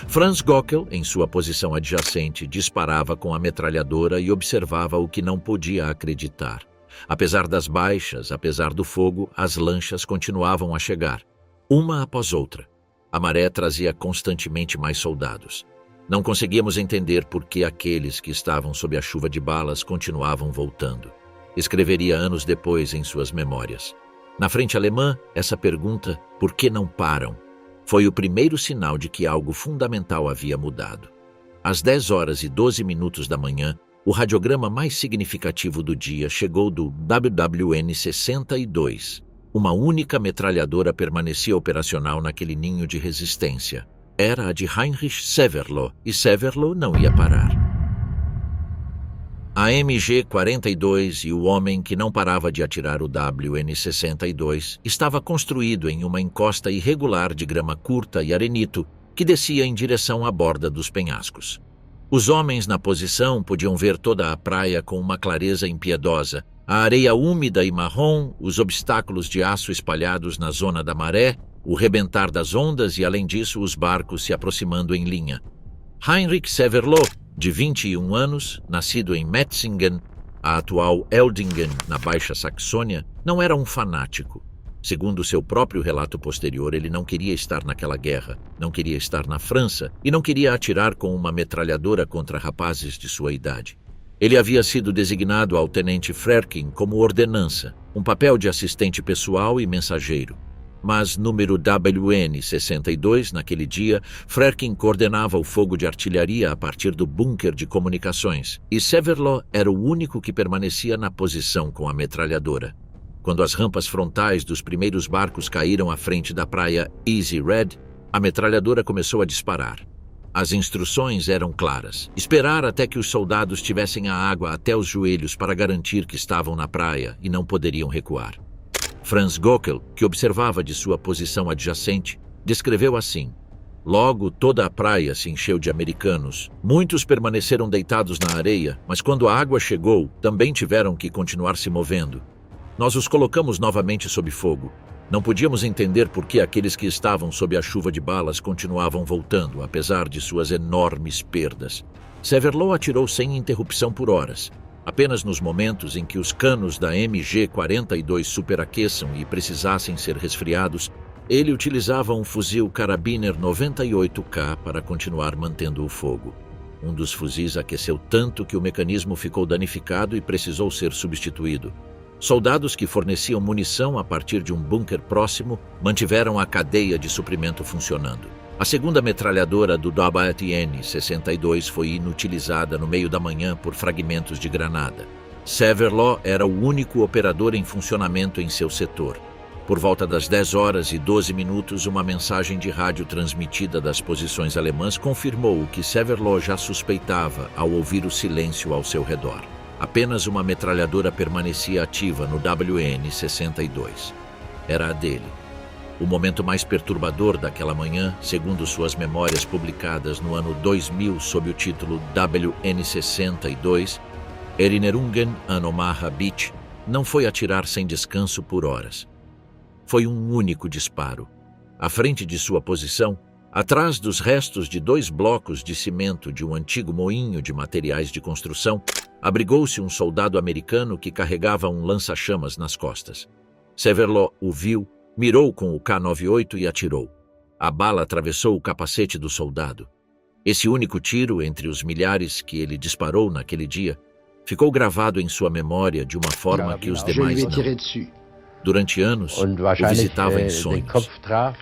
Franz Gockel, em sua posição adjacente, disparava com a metralhadora e observava o que não podia acreditar. Apesar das baixas, apesar do fogo, as lanchas continuavam a chegar, uma após outra. A maré trazia constantemente mais soldados. Não conseguíamos entender por que aqueles que estavam sob a chuva de balas continuavam voltando. Escreveria anos depois em suas memórias. Na frente alemã, essa pergunta, por que não param, foi o primeiro sinal de que algo fundamental havia mudado. Às 10h12 da manhã, o radiograma mais significativo do dia chegou do WWN-62. Uma única metralhadora permanecia operacional naquele ninho de resistência. Era a de Heinrich Severloh, e Severloh não ia parar. A MG-42 e o homem que não parava de atirar o WN-62 estava construído em uma encosta irregular de grama curta e arenito que descia em direção à borda dos penhascos. Os homens na posição podiam ver toda a praia com uma clareza impiedosa, a areia úmida e marrom, os obstáculos de aço espalhados na zona da maré, o rebentar das ondas e, além disso, os barcos se aproximando em linha. Heinrich Severloh, de 21 anos, nascido em Metzingen, a atual Eldingen, na Baixa Saxônia, não era um fanático. Segundo seu próprio relato posterior, ele não queria estar naquela guerra, não queria estar na França e não queria atirar com uma metralhadora contra rapazes de sua idade. Ele havia sido designado ao tenente Frerking como ordenança, um papel de assistente pessoal e mensageiro. Mas número WN-62, naquele dia, Frerking coordenava o fogo de artilharia a partir do bunker de comunicações, e Severloh era o único que permanecia na posição com a metralhadora. Quando as rampas frontais dos primeiros barcos caíram à frente da praia Easy Red, a metralhadora começou a disparar. As instruções eram claras: esperar até que os soldados tivessem a água até os joelhos para garantir que estavam na praia e não poderiam recuar. Franz Gockel, que observava de sua posição adjacente, descreveu assim: Logo, toda a praia se encheu de americanos. Muitos permaneceram deitados na areia, mas quando a água chegou, também tiveram que continuar se movendo. Nós os colocamos novamente sob fogo. Não podíamos entender por que aqueles que estavam sob a chuva de balas continuavam voltando, apesar de suas enormes perdas. Severloh atirou sem interrupção por horas. Apenas nos momentos em que os canos da MG-42 superaqueçam e precisassem ser resfriados, ele utilizava um fuzil Karabiner 98K para continuar mantendo o fogo. Um dos fuzis aqueceu tanto que o mecanismo ficou danificado e precisou ser substituído. Soldados que forneciam munição a partir de um bunker próximo mantiveram a cadeia de suprimento funcionando. A segunda metralhadora do WAT-N-62 foi inutilizada no meio da manhã por fragmentos de granada. Severloh era o único operador em funcionamento em seu setor. Por volta das 10h12, uma mensagem de rádio transmitida das posições alemãs confirmou o que Severloh já suspeitava ao ouvir o silêncio ao seu redor. Apenas uma metralhadora permanecia ativa no WN-62. Era a dele. O momento mais perturbador daquela manhã, segundo suas memórias publicadas no ano 2000 sob o título WN-62, Erinnerungen an Omaha Beach, não foi atirar sem descanso por horas. Foi um único disparo. À frente de sua posição, atrás dos restos de 2 blocos de cimento de um antigo moinho de materiais de construção, abrigou-se um soldado americano que carregava um lança-chamas nas costas. Severloh o viu, mirou com o K-98 e atirou. A bala atravessou o capacete do soldado. Esse único tiro, entre os milhares que ele disparou naquele dia, ficou gravado em sua memória de uma forma que os demais não. Durante anos, o visitava em sonhos.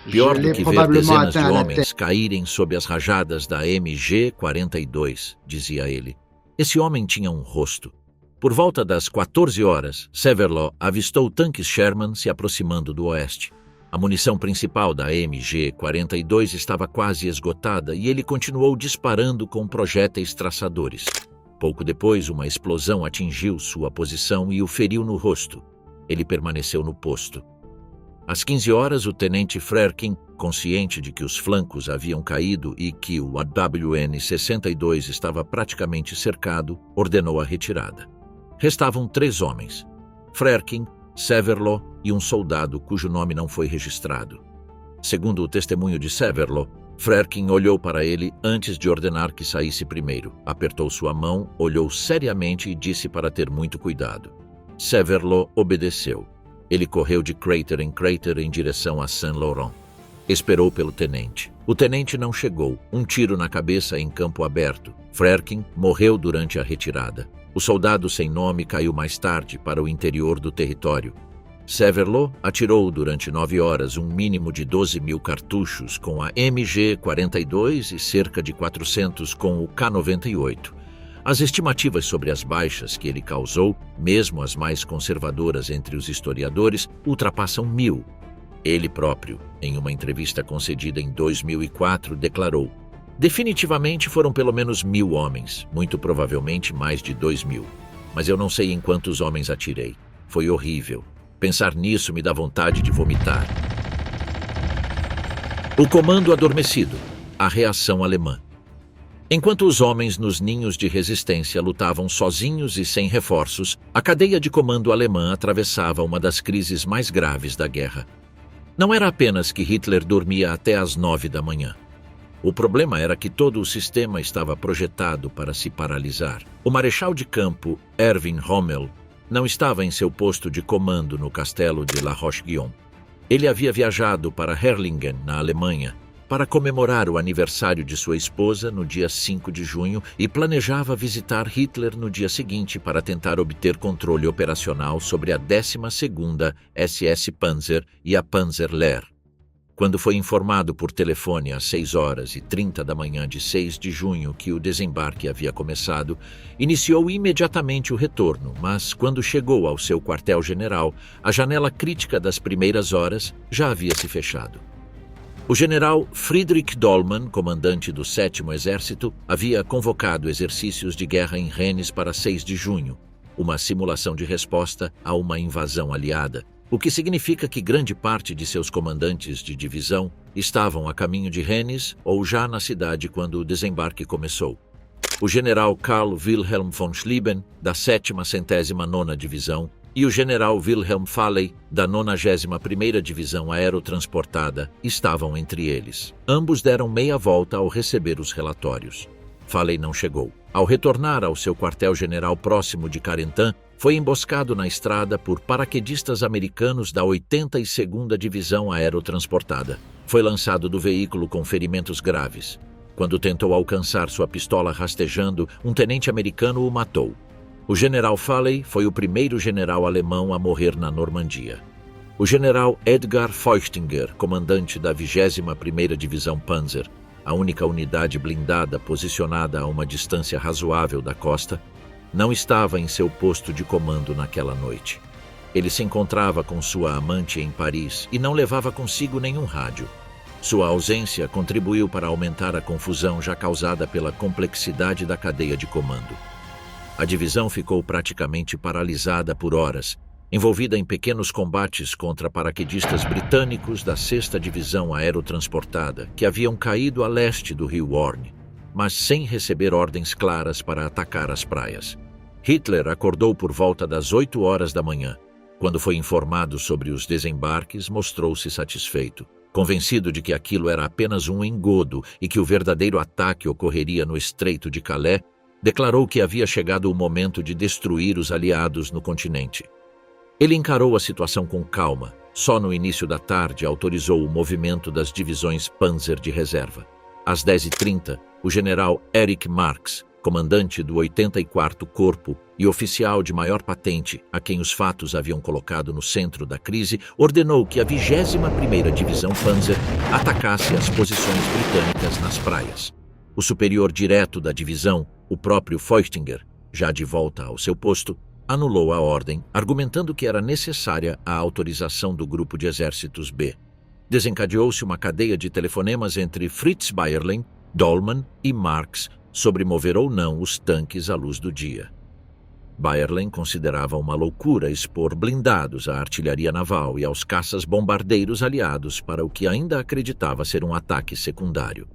Pior do que ver dezenas de homens caírem sob as rajadas da MG-42, dizia ele. Esse homem tinha um rosto. Por volta das 14 horas, Severloh avistou tanques Sherman se aproximando do oeste. A munição principal da MG-42 estava quase esgotada e ele continuou disparando com projéteis traçadores. Pouco depois, uma explosão atingiu sua posição e o feriu no rosto. Ele permaneceu no posto. Às 15 horas, o tenente Frerking, consciente de que os flancos haviam caído e que o WN-62 estava praticamente cercado, ordenou a retirada. Restavam 3 homens: Frerking, Severloh e um soldado cujo nome não foi registrado. Segundo o testemunho de Severloh, Frerking olhou para ele antes de ordenar que saísse primeiro, apertou sua mão, olhou seriamente e disse para ter muito cuidado. Severloh obedeceu. Ele correu de crater em crater em direção a Saint-Laurent. Esperou pelo tenente. O tenente não chegou. Um tiro na cabeça em campo aberto. Frerking morreu durante a retirada. O soldado sem nome caiu mais tarde para o interior do território. Severloh atirou durante 9 horas um mínimo de 12.000 cartuchos com a MG-42 e cerca de 400 com o K-98. As estimativas sobre as baixas que ele causou, mesmo as mais conservadoras entre os historiadores, ultrapassam 1.000. Ele próprio, em uma entrevista concedida em 2004, declarou: definitivamente foram pelo menos 1.000 homens, muito provavelmente mais de 2.000. Mas eu não sei em quantos homens atirei. Foi horrível. Pensar nisso me dá vontade de vomitar. O comando adormecido. A reação alemã. Enquanto os homens nos ninhos de resistência lutavam sozinhos e sem reforços, a cadeia de comando alemã atravessava uma das crises mais graves da guerra. Não era apenas que Hitler dormia até às 9 da manhã. O problema era que todo o sistema estava projetado para se paralisar. O marechal de campo, Erwin Rommel, não estava em seu posto de comando no castelo de La Roche-Guyon. Ele havia viajado para Herrlingen, na Alemanha, para comemorar o aniversário de sua esposa no dia 5 de junho e planejava visitar Hitler no dia seguinte para tentar obter controle operacional sobre a 12ª SS Panzer e a Panzerlehr. Quando foi informado por telefone às 6h30 da manhã de 6 de junho que o desembarque havia começado, iniciou imediatamente o retorno, mas quando chegou ao seu quartel-general, a janela crítica das primeiras horas já havia se fechado. O general Friedrich Dollmann, comandante do 7º Exército, havia convocado exercícios de guerra em Rennes para 6 de junho, uma simulação de resposta a uma invasão aliada, o que significa que grande parte de seus comandantes de divisão estavam a caminho de Rennes ou já na cidade quando o desembarque começou. O general Karl Wilhelm von Schlieben, da 7ª Centésima Nona Divisão, e o general Wilhelm Falley, da 91ª Divisão Aerotransportada, estavam entre eles. Ambos deram meia volta ao receber os relatórios. Falley não chegou. Ao retornar ao seu quartel-general próximo de Carentan, foi emboscado na estrada por paraquedistas americanos da 82ª Divisão Aerotransportada. Foi lançado do veículo com ferimentos graves. Quando tentou alcançar sua pistola rastejando, um tenente americano o matou. O general Falley foi o primeiro general alemão a morrer na Normandia. O general Edgar Feuchtinger, comandante da 21ª Divisão Panzer, a única unidade blindada posicionada a uma distância razoável da costa, não estava em seu posto de comando naquela noite. Ele se encontrava com sua amante em Paris e não levava consigo nenhum rádio. Sua ausência contribuiu para aumentar a confusão já causada pela complexidade da cadeia de comando. A divisão ficou praticamente paralisada por horas, envolvida em pequenos combates contra paraquedistas britânicos da 6ª Divisão Aerotransportada, que haviam caído a leste do rio Orne, mas sem receber ordens claras para atacar as praias. Hitler acordou por volta das 8 horas da manhã. Quando foi informado sobre os desembarques, mostrou-se satisfeito, convencido de que aquilo era apenas um engodo e que o verdadeiro ataque ocorreria no Estreito de Calais. Declarou que havia chegado o momento de destruir os aliados no continente. Ele encarou a situação com calma. Só no início da tarde autorizou o movimento das divisões Panzer de reserva. Às 10h30, o general Erich Marx, comandante do 84º Corpo e oficial de maior patente, a quem os fatos haviam colocado no centro da crise, ordenou que a 21ª Divisão Panzer atacasse as posições britânicas nas praias. O superior direto da divisão, o próprio Feuchtinger, já de volta ao seu posto, anulou a ordem, argumentando que era necessária a autorização do grupo de exércitos B. Desencadeou-se uma cadeia de telefonemas entre Fritz Bayerlein, Dollmann e Marx sobre mover ou não os tanques à luz do dia. Bayerlein considerava uma loucura expor blindados à artilharia naval e aos caças-bombardeiros aliados para o que ainda acreditava ser um ataque secundário.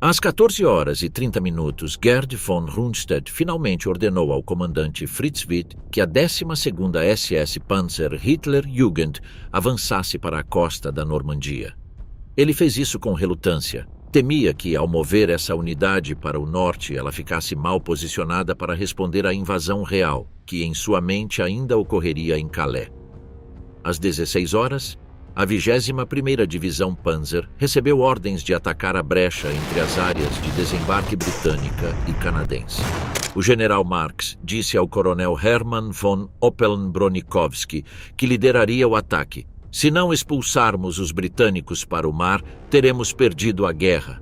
Às 14h30, Gerd von Rundstedt finalmente ordenou ao comandante Fritz Witt que a 12ª SS Panzer Hitler-Jugend avançasse para a costa da Normandia. Ele fez isso com relutância. Temia que, ao mover essa unidade para o norte, ela ficasse mal posicionada para responder à invasão real, que em sua mente ainda ocorreria em Calais. Às 16 horas, a 21ª Divisão Panzer recebeu ordens de atacar a brecha entre as áreas de desembarque britânica e canadense. O general Marx disse ao coronel Hermann von Oppeln-Bronikowski que lideraria o ataque. Se não expulsarmos os britânicos para o mar, teremos perdido a guerra.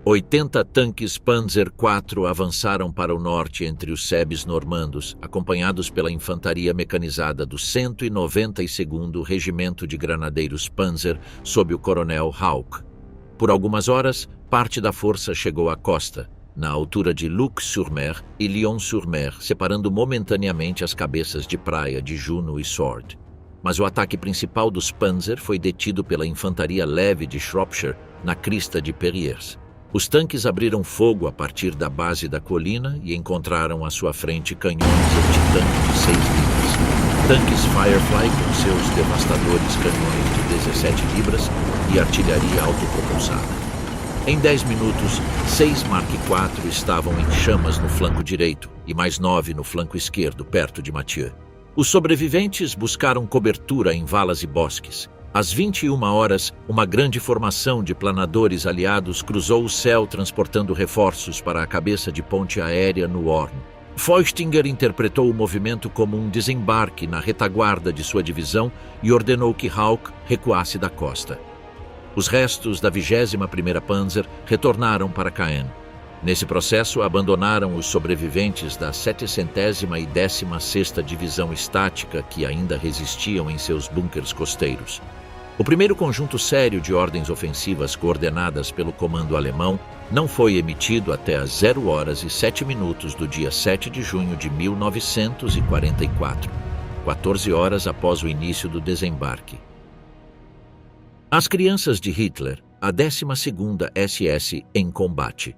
80 tanques Panzer IV avançaram para o norte entre os sebes normandos, acompanhados pela infantaria mecanizada do 192º Regimento de Granadeiros Panzer, sob o coronel Hauck. Por algumas horas, parte da força chegou à costa, na altura de Luc-sur-Mer e Lyon-sur-Mer, separando momentaneamente as cabeças de praia de Juno e Sword. Mas o ataque principal dos Panzer foi detido pela infantaria leve de Shropshire, na crista de Perriers. Os tanques abriram fogo a partir da base da colina e encontraram à sua frente canhões antitanque de 6 libras, tanques Firefly com seus devastadores canhões de 17 libras e artilharia autopropulsada. Em 10 minutos, 6 Mark IV estavam em chamas no flanco direito e mais 9 no flanco esquerdo, perto de Mathieu. Os sobreviventes buscaram cobertura em valas e bosques. Às 21 horas, uma grande formação de planadores aliados cruzou o céu transportando reforços para a cabeça de ponte aérea no Orne. Feuchtinger interpretou o movimento como um desembarque na retaguarda de sua divisão e ordenou que Hauck recuasse da costa. Os restos da 21ª Panzer retornaram para Caen. Nesse processo, abandonaram os sobreviventes da 700ª e 16ª Divisão Estática que ainda resistiam em seus bunkers costeiros. O primeiro conjunto sério de ordens ofensivas coordenadas pelo comando alemão não foi emitido até às 0h07 do dia 7 de junho de 1944. 14 horas após o início do desembarque. As crianças de Hitler, a 12ª SS em combate.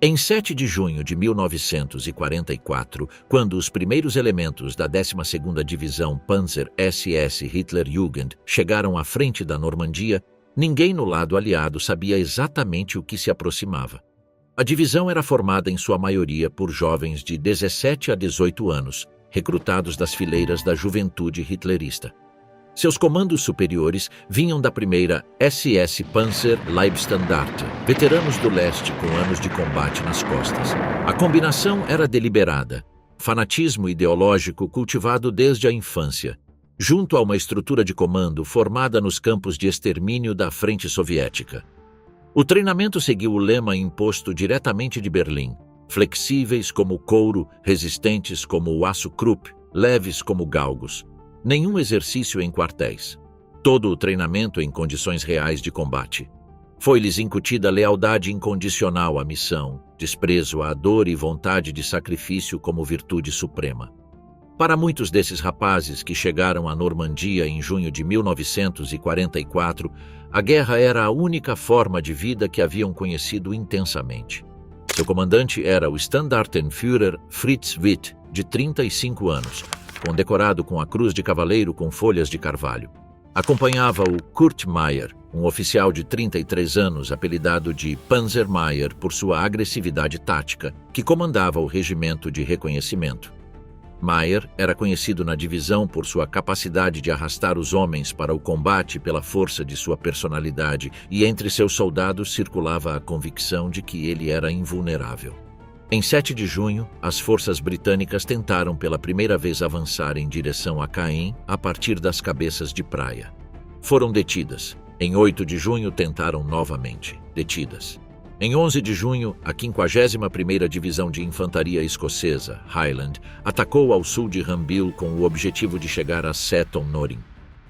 Em 7 de junho de 1944, quando os primeiros elementos da 12ª Divisão Panzer SS Hitlerjugend chegaram à frente da Normandia, ninguém no lado aliado sabia exatamente o que se aproximava. A divisão era formada em sua maioria por jovens de 17 a 18 anos, recrutados das fileiras da juventude hitlerista. Seus comandos superiores vinham da primeira SS Panzer Leibstandarte, veteranos do leste com anos de combate nas costas. A combinação era deliberada, fanatismo ideológico cultivado desde a infância, junto a uma estrutura de comando formada nos campos de extermínio da Frente Soviética. O treinamento seguiu o lema imposto diretamente de Berlim: flexíveis como o couro, resistentes como o aço Krupp, leves como galgos. Nenhum exercício em quartéis. Todo o treinamento em condições reais de combate. Foi-lhes incutida lealdade incondicional à missão, desprezo à dor e vontade de sacrifício como virtude suprema. Para muitos desses rapazes que chegaram à Normandia em junho de 1944, a guerra era a única forma de vida que haviam conhecido intensamente. Seu comandante era o Standartenführer Fritz Witt, de 35 anos, condecorado com a Cruz de Cavaleiro com folhas de carvalho. Acompanhava o Kurt Meyer, um oficial de 33 anos apelidado de Panzer Meyer por sua agressividade tática, que comandava o regimento de reconhecimento. Meyer era conhecido na divisão por sua capacidade de arrastar os homens para o combate pela força de sua personalidade, e entre seus soldados circulava a convicção de que ele era invulnerável. Em 7 de junho, as forças britânicas tentaram pela primeira vez avançar em direção a Caen a partir das cabeças de praia. Foram detidas. Em 8 de junho, tentaram novamente. Detidas. Em 11 de junho, a 51ª Divisão de Infantaria Escocesa, Highland, atacou ao sul de Rambil com o objetivo de chegar a Seton Norin.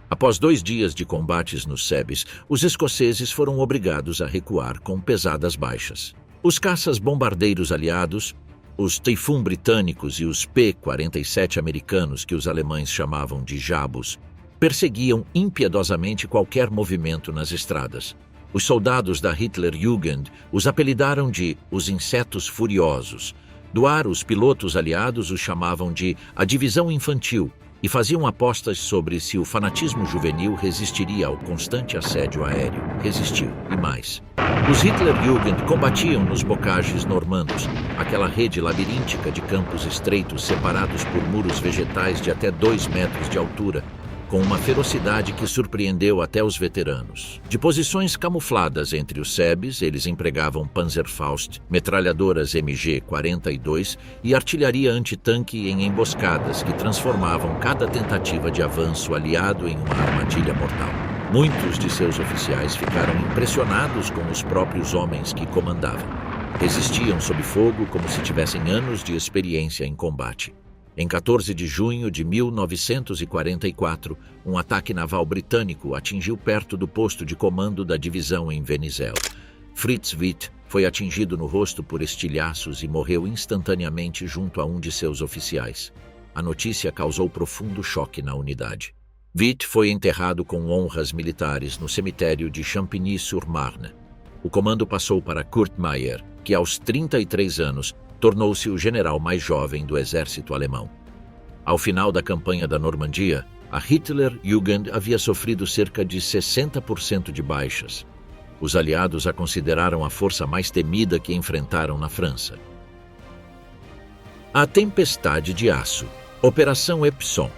Após 2 dias de combates nos Sebes, os escoceses foram obrigados a recuar com pesadas baixas. Os caças-bombardeiros aliados, os Typhoon britânicos e os P-47 americanos, que os alemães chamavam de Jabos, perseguiam impiedosamente qualquer movimento nas estradas. Os soldados da Hitlerjugend os apelidaram de os Insetos Furiosos. Do ar, os pilotos aliados os chamavam de a Divisão Infantil e faziam apostas sobre se o fanatismo juvenil resistiria ao constante assédio aéreo. Resistiu, e mais. Os Hitlerjugend combatiam nos bocages normandos, aquela rede labiríntica de campos estreitos separados por muros vegetais de até 2 metros de altura, com uma ferocidade que surpreendeu até os veteranos. De posições camufladas entre os Sebes, eles empregavam Panzerfaust, metralhadoras MG-42 e artilharia antitanque em emboscadas que transformavam cada tentativa de avanço aliado em uma armadilha mortal. Muitos de seus oficiais ficaram impressionados com os próprios homens que comandavam. Resistiam sob fogo como se tivessem anos de experiência em combate. Em 14 de junho de 1944, um ataque naval britânico atingiu perto do posto de comando da divisão em Venizel. Fritz Witt foi atingido no rosto por estilhaços e morreu instantaneamente junto a um de seus oficiais. A notícia causou profundo choque na unidade. Witt foi enterrado com honras militares no cemitério de Champigny-sur-Marne. O comando passou para Kurt Meyer, que aos 33 anos tornou-se o general mais jovem do exército alemão. Ao final da campanha da Normandia, a Hitlerjugend havia sofrido cerca de 60% de baixas. Os aliados a consideraram a força mais temida que enfrentaram na França. A Tempestade de Aço, Operação Epsom.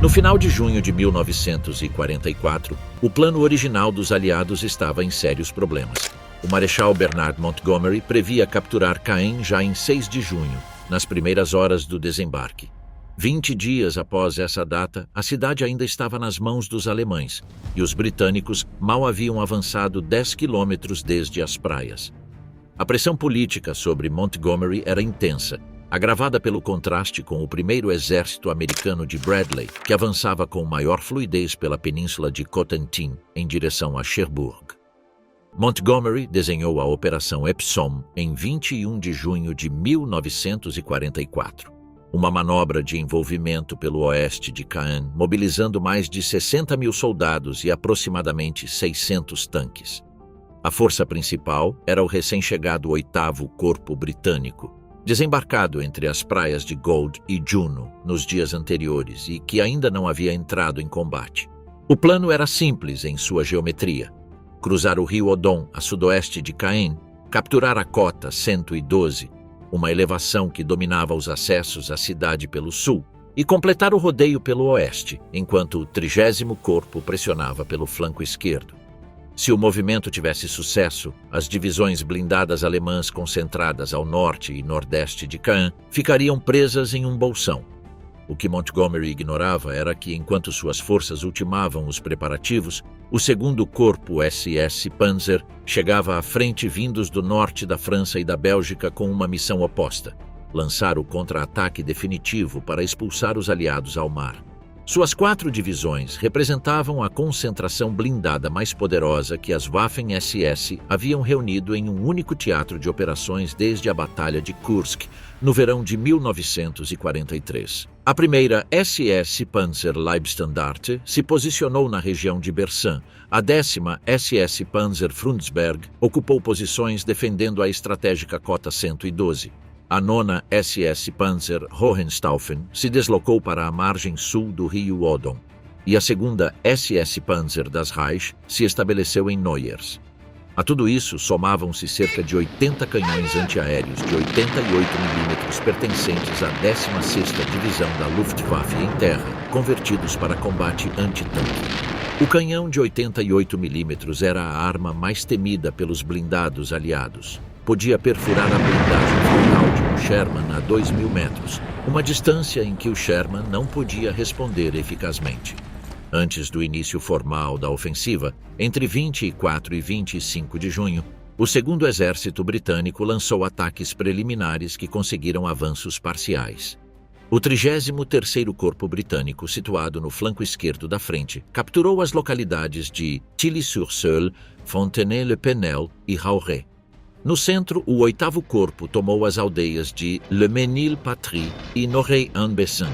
No final de junho de 1944, o plano original dos aliados estava em sérios problemas. O Marechal Bernard Montgomery previa capturar Caen já em 6 de junho, nas primeiras horas do desembarque. 20 dias após essa data, a cidade ainda estava nas mãos dos alemães, e os britânicos mal haviam avançado 10 quilômetros desde as praias. A pressão política sobre Montgomery era intensa, agravada pelo contraste com o primeiro exército americano de Bradley, que avançava com maior fluidez pela península de Cotentin, em direção a Cherbourg. Montgomery desenhou a Operação Epsom em 21 de junho de 1944. uma manobra de envolvimento pelo oeste de Caen, mobilizando mais de 60 mil soldados e aproximadamente 600 tanques. A força principal era o recém-chegado 8º Corpo Britânico, desembarcado entre as praias de Gold e Juno nos dias anteriores e que ainda não havia entrado em combate. O plano era simples em sua geometria: cruzar o rio Odon a sudoeste de Caen, capturar a cota 112, uma elevação que dominava os acessos à cidade pelo sul, e completar o rodeio pelo oeste, enquanto o 30º Corpo pressionava pelo flanco esquerdo. Se o movimento tivesse sucesso, as divisões blindadas alemãs concentradas ao norte e nordeste de Caen ficariam presas em um bolsão. O que Montgomery ignorava era que, enquanto suas forças ultimavam os preparativos, o 2º Corpo SS Panzer chegava à frente vindos do norte da França e da Bélgica com uma missão oposta: lançar o contra-ataque definitivo para expulsar os aliados ao mar. Suas 4 divisões representavam a concentração blindada mais poderosa que as Waffen-SS haviam reunido em um único teatro de operações desde a Batalha de Kursk, no verão de 1943. A primeira SS Panzer Leibstandarte se posicionou na região de Bersan. A 10ª SS Panzer Frundsberg ocupou posições defendendo a estratégica cota 112. A 9ª SS Panzer Hohenstaufen se deslocou para a margem sul do rio Odon, e a 2ª SS Panzer das Reich se estabeleceu em Noyers. A tudo isso somavam-se cerca de 80 canhões antiaéreos de 88 mm pertencentes à 16ª Divisão da Luftwaffe em terra, convertidos para combate antitanque. O canhão de 88 mm era a arma mais temida pelos blindados aliados. Podia perfurar a blindagem frontal de um Sherman a 2.000 metros, uma distância em que o Sherman não podia responder eficazmente. Antes do início formal da ofensiva, entre 24 e 25 de junho, o 2º Exército Britânico lançou ataques preliminares que conseguiram avanços parciais. O 33º Corpo Britânico, situado no flanco esquerdo da frente, capturou as localidades de Tilly-sur-Seulles, Fontenay-le-Penel e Rauray. No centro, o 8º Corpo tomou as aldeias de Le Mesnil-Patry e Noray-en-Bessin.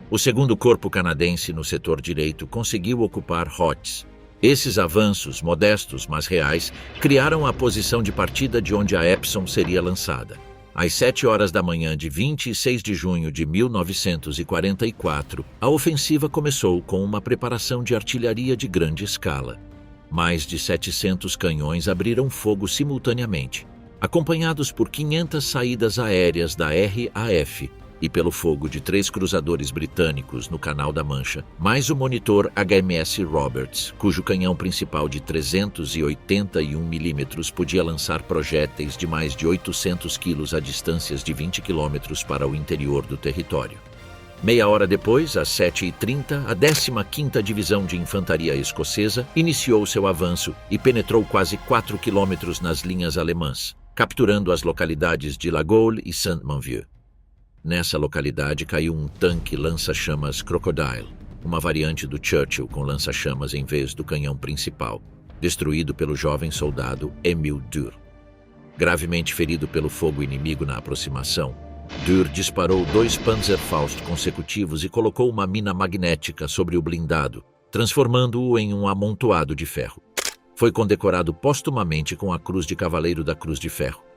O 2º Corpo canadense no setor direito conseguiu ocupar Rots. Esses avanços, modestos mas reais, criaram a posição de partida de onde a Epsom seria lançada. Às 7 horas da manhã de 26 de junho de 1944, a ofensiva começou com uma preparação de artilharia de grande escala. Mais de 700 canhões abriram fogo simultaneamente, acompanhados por 500 saídas aéreas da RAF e pelo fogo de 3 cruzadores britânicos no Canal da Mancha, mais o monitor HMS Roberts, cujo canhão principal de 381 mm podia lançar projéteis de mais de 800 quilos a distâncias de 20 quilômetros para o interior do território. Meia hora depois, às 7h30, a 15ª Divisão de Infantaria Escocesa iniciou seu avanço e penetrou quase 4 quilômetros nas linhas alemãs, capturando as localidades de La Gaule e Saint-Manvieu. Nessa localidade caiu um tanque lança-chamas Crocodile, uma variante do Churchill com lança-chamas em vez do canhão principal, destruído pelo jovem soldado Émile Dürr. Gravemente ferido pelo fogo inimigo na aproximação, Dürr disparou 2 Panzerfaust consecutivos e colocou uma mina magnética sobre o blindado, transformando-o em um amontoado de ferro. Foi condecorado postumamente com a Cruz de Cavaleiro da Cruz de Ferro.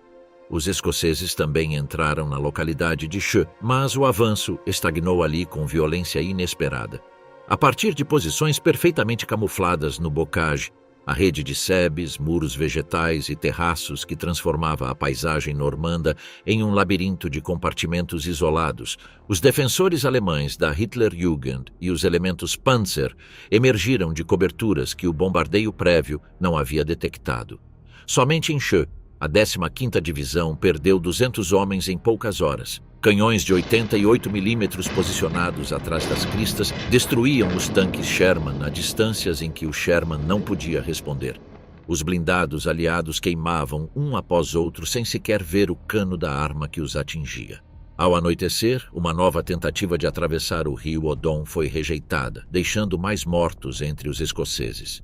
Os escoceses também entraram na localidade de Cheux, mas o avanço estagnou ali com violência inesperada. A partir de posições perfeitamente camufladas no bocage, a rede de sebes, muros vegetais e terraços que transformava a paisagem normanda em um labirinto de compartimentos isolados, os defensores alemães da Hitlerjugend e os elementos Panzer emergiram de coberturas que o bombardeio prévio não havia detectado. Somente em Cheux, a 15ª Divisão perdeu 200 homens em poucas horas. Canhões de 88 mm posicionados atrás das cristas destruíam os tanques Sherman a distâncias em que o Sherman não podia responder. Os blindados aliados queimavam um após outro sem sequer ver o cano da arma que os atingia. Ao anoitecer, uma nova tentativa de atravessar o rio Odon foi rejeitada, deixando mais mortos entre os escoceses.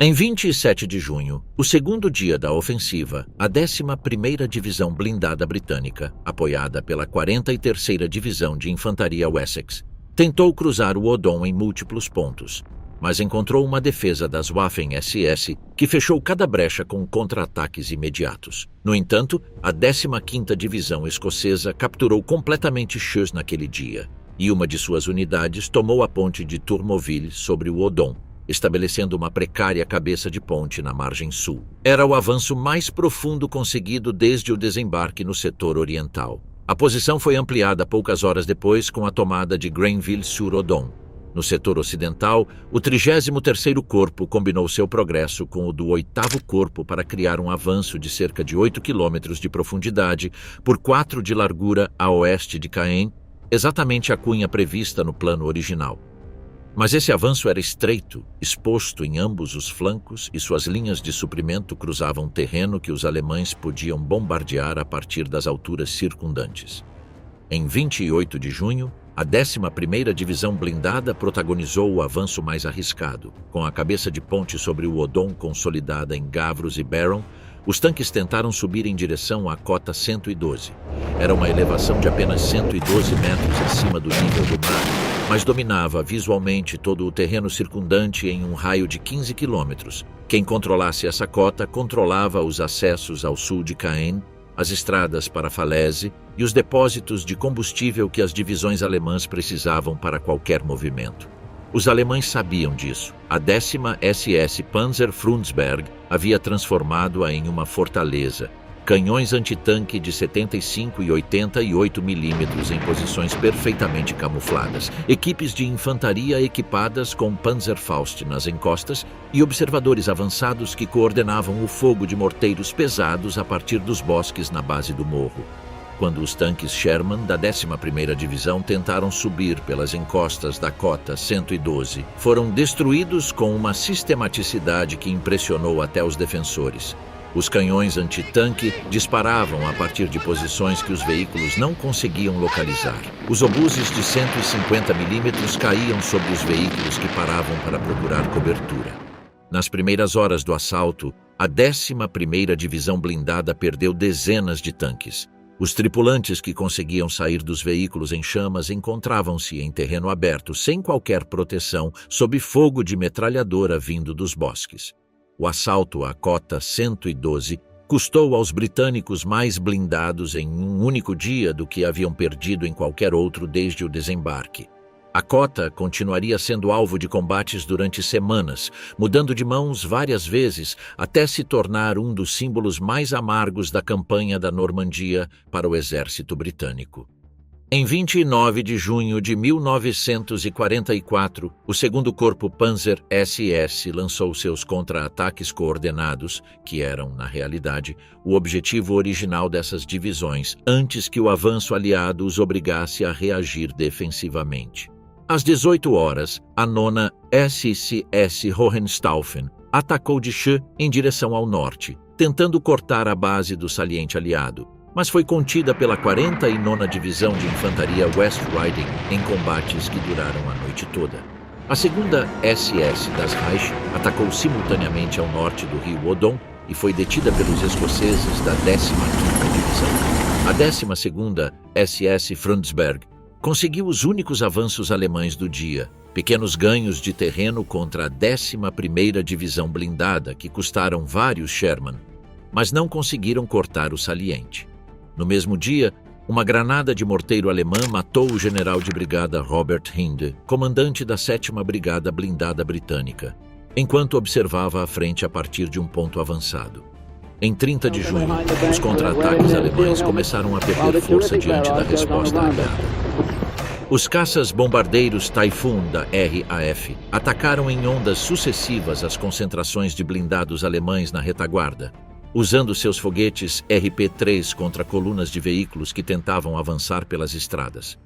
Em 27 de junho, o segundo dia da ofensiva, a 11ª Divisão Blindada Britânica, apoiada pela 43ª Divisão de Infantaria Wessex, tentou cruzar o Odon em múltiplos pontos, mas encontrou uma defesa das Waffen-SS que fechou cada brecha com contra-ataques imediatos. No entanto, a 15ª Divisão Escocesa capturou completamente Chus naquele dia, e uma de suas unidades tomou a ponte de Tourmoville sobre o Odon, estabelecendo uma precária cabeça de ponte na margem sul. Era o avanço mais profundo conseguido desde o desembarque no setor oriental. A posição foi ampliada poucas horas depois com a tomada de Grenville-sur-Odon. No setor ocidental, o 33º Corpo combinou seu progresso com o do 8º Corpo para criar um avanço de cerca de 8 quilômetros de profundidade por 4 de largura a oeste de Caen, exatamente a cunha prevista no plano original. Mas esse avanço era estreito, exposto em ambos os flancos, e suas linhas de suprimento cruzavam terreno que os alemães podiam bombardear a partir das alturas circundantes. Em 28 de junho, a 11ª Divisão Blindada protagonizou o avanço mais arriscado. Com a cabeça de ponte sobre o Odon consolidada em Gavros e Barrow, os tanques tentaram subir em direção à cota 112. Era uma elevação de apenas 112 metros acima do nível do mar, mas dominava visualmente todo o terreno circundante em um raio de 15 quilômetros. Quem controlasse essa cota controlava os acessos ao sul de Caen, as estradas para Falaise e os depósitos de combustível que as divisões alemãs precisavam para qualquer movimento. Os alemães sabiam disso. A 10ª SS Panzer Frundsberg havia transformado-a em uma fortaleza. Canhões antitanque de 75 e 88 milímetros em posições perfeitamente camufladas, equipes de infantaria equipadas com Panzerfaust nas encostas e observadores avançados que coordenavam o fogo de morteiros pesados a partir dos bosques na base do morro. Quando os tanques Sherman da 11ª Divisão tentaram subir pelas encostas da cota 112, foram destruídos com uma sistematicidade que impressionou até os defensores. Os canhões antitanque disparavam a partir de posições que os veículos não conseguiam localizar. Os obuses de 150 milímetros caíam sobre os veículos que paravam para procurar cobertura. Nas primeiras horas do assalto, a 11ª Divisão Blindada perdeu dezenas de tanques. Os tripulantes que conseguiam sair dos veículos em chamas encontravam-se em terreno aberto, sem qualquer proteção, sob fogo de metralhadora vindo dos bosques. O assalto à cota 112 custou aos britânicos mais blindados em um único dia do que haviam perdido em qualquer outro desde o desembarque. A cota continuaria sendo alvo de combates durante semanas, mudando de mãos várias vezes até se tornar um dos símbolos mais amargos da campanha da Normandia para o exército britânico. Em 29 de junho de 1944, o 2º Corpo Panzer SS lançou seus contra-ataques coordenados, que eram, na realidade, o objetivo original dessas divisões, antes que o avanço aliado os obrigasse a reagir defensivamente. Às 18 horas, a 9ª SCS Hohenstaufen atacou de Cheux em direção ao norte, tentando cortar a base do saliente aliado, mas foi contida pela 49ª Divisão de Infantaria West Riding em combates que duraram a noite toda. A 2ª SS das Reich atacou simultaneamente ao norte do rio Odon e foi detida pelos escoceses da 15ª Divisão. A 12ª SS Frundsberg conseguiu os únicos avanços alemães do dia, pequenos ganhos de terreno contra a 11ª Divisão Blindada, que custaram vários Sherman, mas não conseguiram cortar o saliente. No mesmo dia, uma granada de morteiro alemã matou o general de brigada Robert Hinde, comandante da 7ª Brigada Blindada Britânica, enquanto observava a frente a partir de um ponto avançado. Em 30 de junho, os contra-ataques alemães começaram a perder força diante da resposta aliada. Os caças-bombardeiros Typhoon da RAF atacaram em ondas sucessivas as concentrações de blindados alemães na retaguarda, usando seus foguetes RP-3 contra colunas de veículos que tentavam avançar pelas estradas.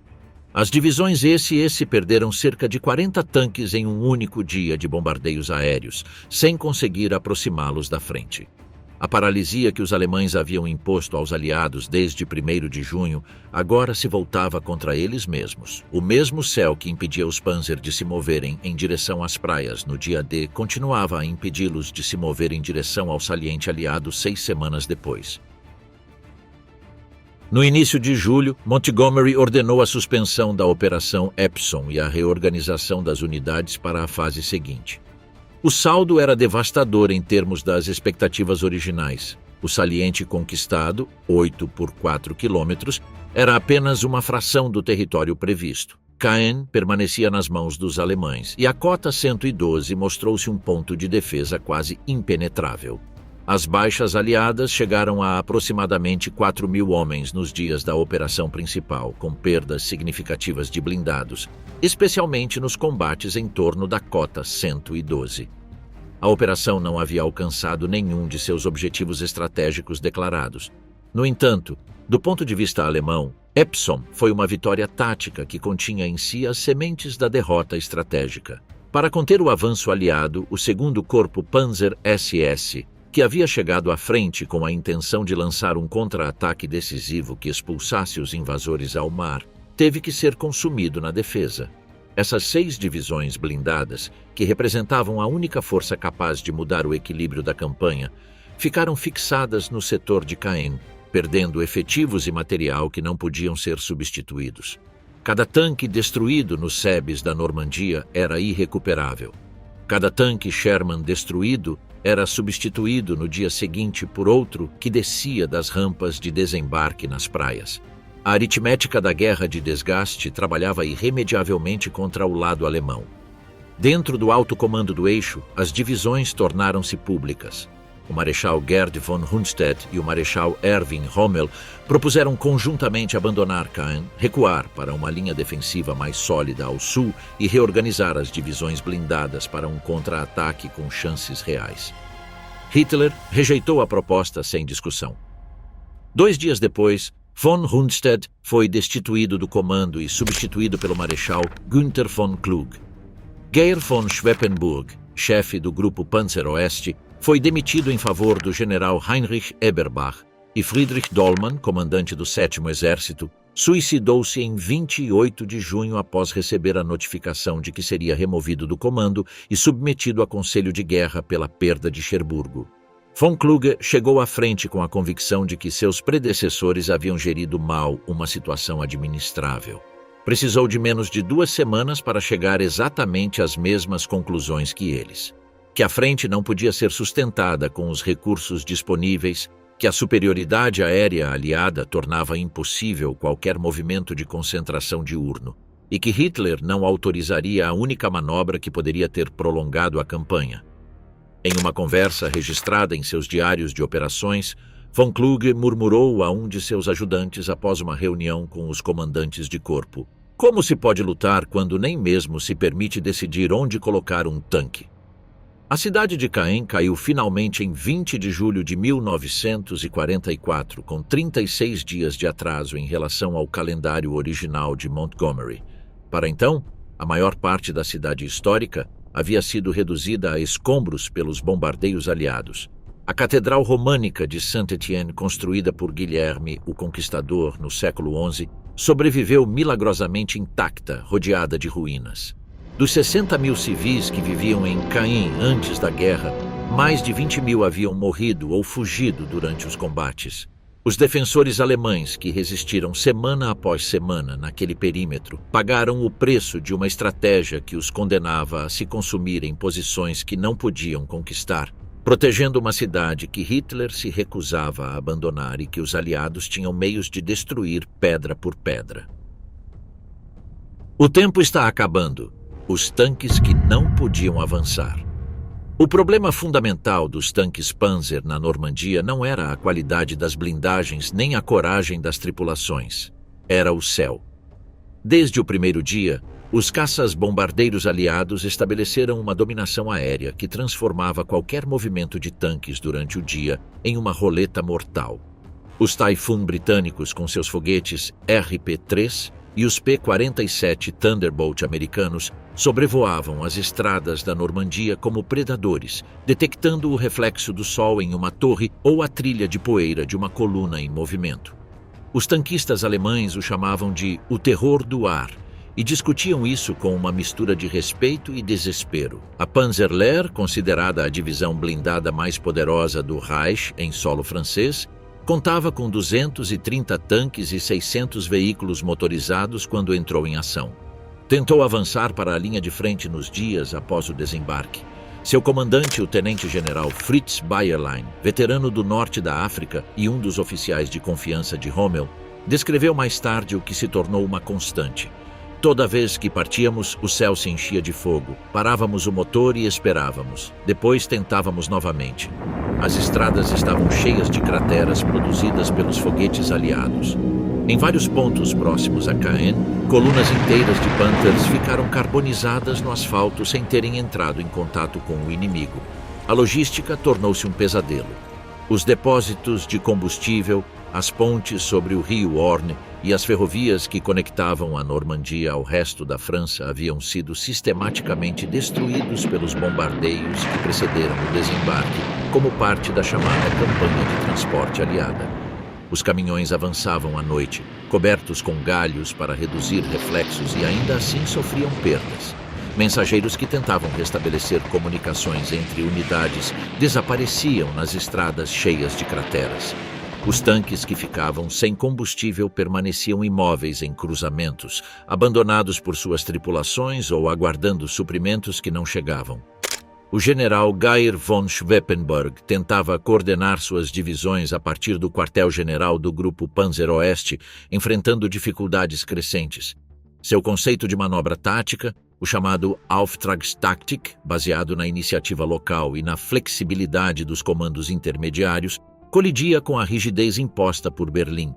As divisões SS perderam cerca de 40 tanques em um único dia de bombardeios aéreos, sem conseguir aproximá-los da frente. A paralisia que os alemães haviam imposto aos aliados desde 1º de junho agora se voltava contra eles mesmos. O mesmo céu que impedia os Panzer de se moverem em direção às praias no dia D continuava a impedi-los de se mover em direção ao saliente aliado 6 semanas depois. No início de julho, Montgomery ordenou a suspensão da Operação Epsom e a reorganização das unidades para a fase seguinte. O saldo era devastador em termos das expectativas originais. O saliente conquistado, 8 por 4 quilômetros, era apenas uma fração do território previsto. Caen permanecia nas mãos dos alemães e a cota 112 mostrou-se um ponto de defesa quase impenetrável. As baixas aliadas chegaram a aproximadamente 4.000 homens nos dias da operação principal, com perdas significativas de blindados, especialmente nos combates em torno da cota 112. A operação não havia alcançado nenhum de seus objetivos estratégicos declarados. No entanto, do ponto de vista alemão, Epsom foi uma vitória tática que continha em si as sementes da derrota estratégica. Para conter o avanço aliado, o 2º Corpo Panzer SS, que havia chegado à frente com a intenção de lançar um contra-ataque decisivo que expulsasse os invasores ao mar, teve que ser consumido na defesa. Essas 6 divisões blindadas, que representavam a única força capaz de mudar o equilíbrio da campanha, ficaram fixadas no setor de Caen, perdendo efetivos e material que não podiam ser substituídos. Cada tanque destruído nos SEBs da Normandia era irrecuperável. Cada tanque Sherman destruído era substituído no dia seguinte por outro que descia das rampas de desembarque nas praias. A aritmética da guerra de desgaste trabalhava irremediavelmente contra o lado alemão. Dentro do alto comando do eixo, as divisões tornaram-se públicas. O Marechal Gerd von Rundstedt e o Marechal Erwin Rommel propuseram conjuntamente abandonar Caen, recuar para uma linha defensiva mais sólida ao sul e reorganizar as divisões blindadas para um contra-ataque com chances reais. Hitler rejeitou a proposta sem discussão. 2 dias depois, von Rundstedt foi destituído do comando e substituído pelo Marechal Günther von Klug. Geir von Schweppenburg, chefe do Grupo Panzer Oeste, foi demitido em favor do general Heinrich Eberbach, e Friedrich Dollmann, comandante do 7º Exército, suicidou-se em 28 de junho após receber a notificação de que seria removido do comando e submetido a conselho de guerra pela perda de Cherburgo. Von Kluge chegou à frente com a convicção de que seus predecessores haviam gerido mal uma situação administrável. Precisou de menos de 2 semanas para chegar exatamente às mesmas conclusões que eles. Que a frente não podia ser sustentada com os recursos disponíveis, que a superioridade aérea aliada tornava impossível qualquer movimento de concentração diurno, e que Hitler não autorizaria a única manobra que poderia ter prolongado a campanha. Em uma conversa registrada em seus diários de operações, von Kluge murmurou a um de seus ajudantes após uma reunião com os comandantes de corpo: "Como se pode lutar quando nem mesmo se permite decidir onde colocar um tanque?" A cidade de Caen caiu finalmente em 20 de julho de 1944, com 36 dias de atraso em relação ao calendário original de Montgomery. Para então, a maior parte da cidade histórica havia sido reduzida a escombros pelos bombardeios aliados. A Catedral Românica de Saint-Étienne, construída por Guilherme o Conquistador no século XI, sobreviveu milagrosamente intacta, rodeada de ruínas. Dos 60.000 civis que viviam em Caen antes da guerra, mais de 20.000 haviam morrido ou fugido durante os combates. Os defensores alemães, que resistiram semana após semana naquele perímetro, pagaram o preço de uma estratégia que os condenava a se consumir em posições que não podiam conquistar, protegendo uma cidade que Hitler se recusava a abandonar e que os aliados tinham meios de destruir pedra por pedra. O tempo está acabando. Os tanques que não podiam avançar. O problema fundamental dos tanques Panzer na Normandia não era a qualidade das blindagens nem a coragem das tripulações. Era o céu. Desde o primeiro dia, os caças-bombardeiros aliados estabeleceram uma dominação aérea que transformava qualquer movimento de tanques durante o dia em uma roleta mortal. Os Typhoon britânicos com seus foguetes RP-3 e os P-47 Thunderbolt americanos sobrevoavam as estradas da Normandia como predadores, detectando o reflexo do sol em uma torre ou a trilha de poeira de uma coluna em movimento. Os tanquistas alemães o chamavam de "o terror do ar", e discutiam isso com uma mistura de respeito e desespero. A Panzerlehr, considerada a divisão blindada mais poderosa do Reich em solo francês, contava com 230 tanques e 600 veículos motorizados quando entrou em ação. Tentou avançar para a linha de frente nos dias após o desembarque. Seu comandante, o tenente-general Fritz Bayerlein, veterano do norte da África e um dos oficiais de confiança de Rommel, descreveu mais tarde o que se tornou uma constante. Toda vez que partíamos, o céu se enchia de fogo. Parávamos o motor e esperávamos. Depois tentávamos novamente. As estradas estavam cheias de crateras produzidas pelos foguetes aliados. Em vários pontos próximos a Caen, colunas inteiras de Panthers ficaram carbonizadas no asfalto sem terem entrado em contato com o inimigo. A logística tornou-se um pesadelo. Os depósitos de combustível, as pontes sobre o rio Orne e as ferrovias que conectavam a Normandia ao resto da França haviam sido sistematicamente destruídos pelos bombardeios que precederam o desembarque, como parte da chamada campanha de transporte aliada. Os caminhões avançavam à noite, cobertos com galhos para reduzir reflexos e ainda assim sofriam perdas. Mensageiros que tentavam restabelecer comunicações entre unidades desapareciam nas estradas cheias de crateras. Os tanques que ficavam sem combustível permaneciam imóveis em cruzamentos, abandonados por suas tripulações ou aguardando suprimentos que não chegavam. O general Geir von Schweppenberg tentava coordenar suas divisões a partir do quartel-general do Grupo Panzer Oeste, enfrentando dificuldades crescentes. Seu conceito de manobra tática, o chamado Auftragstaktik, baseado na iniciativa local e na flexibilidade dos comandos intermediários, colidia com a rigidez imposta por Berlim.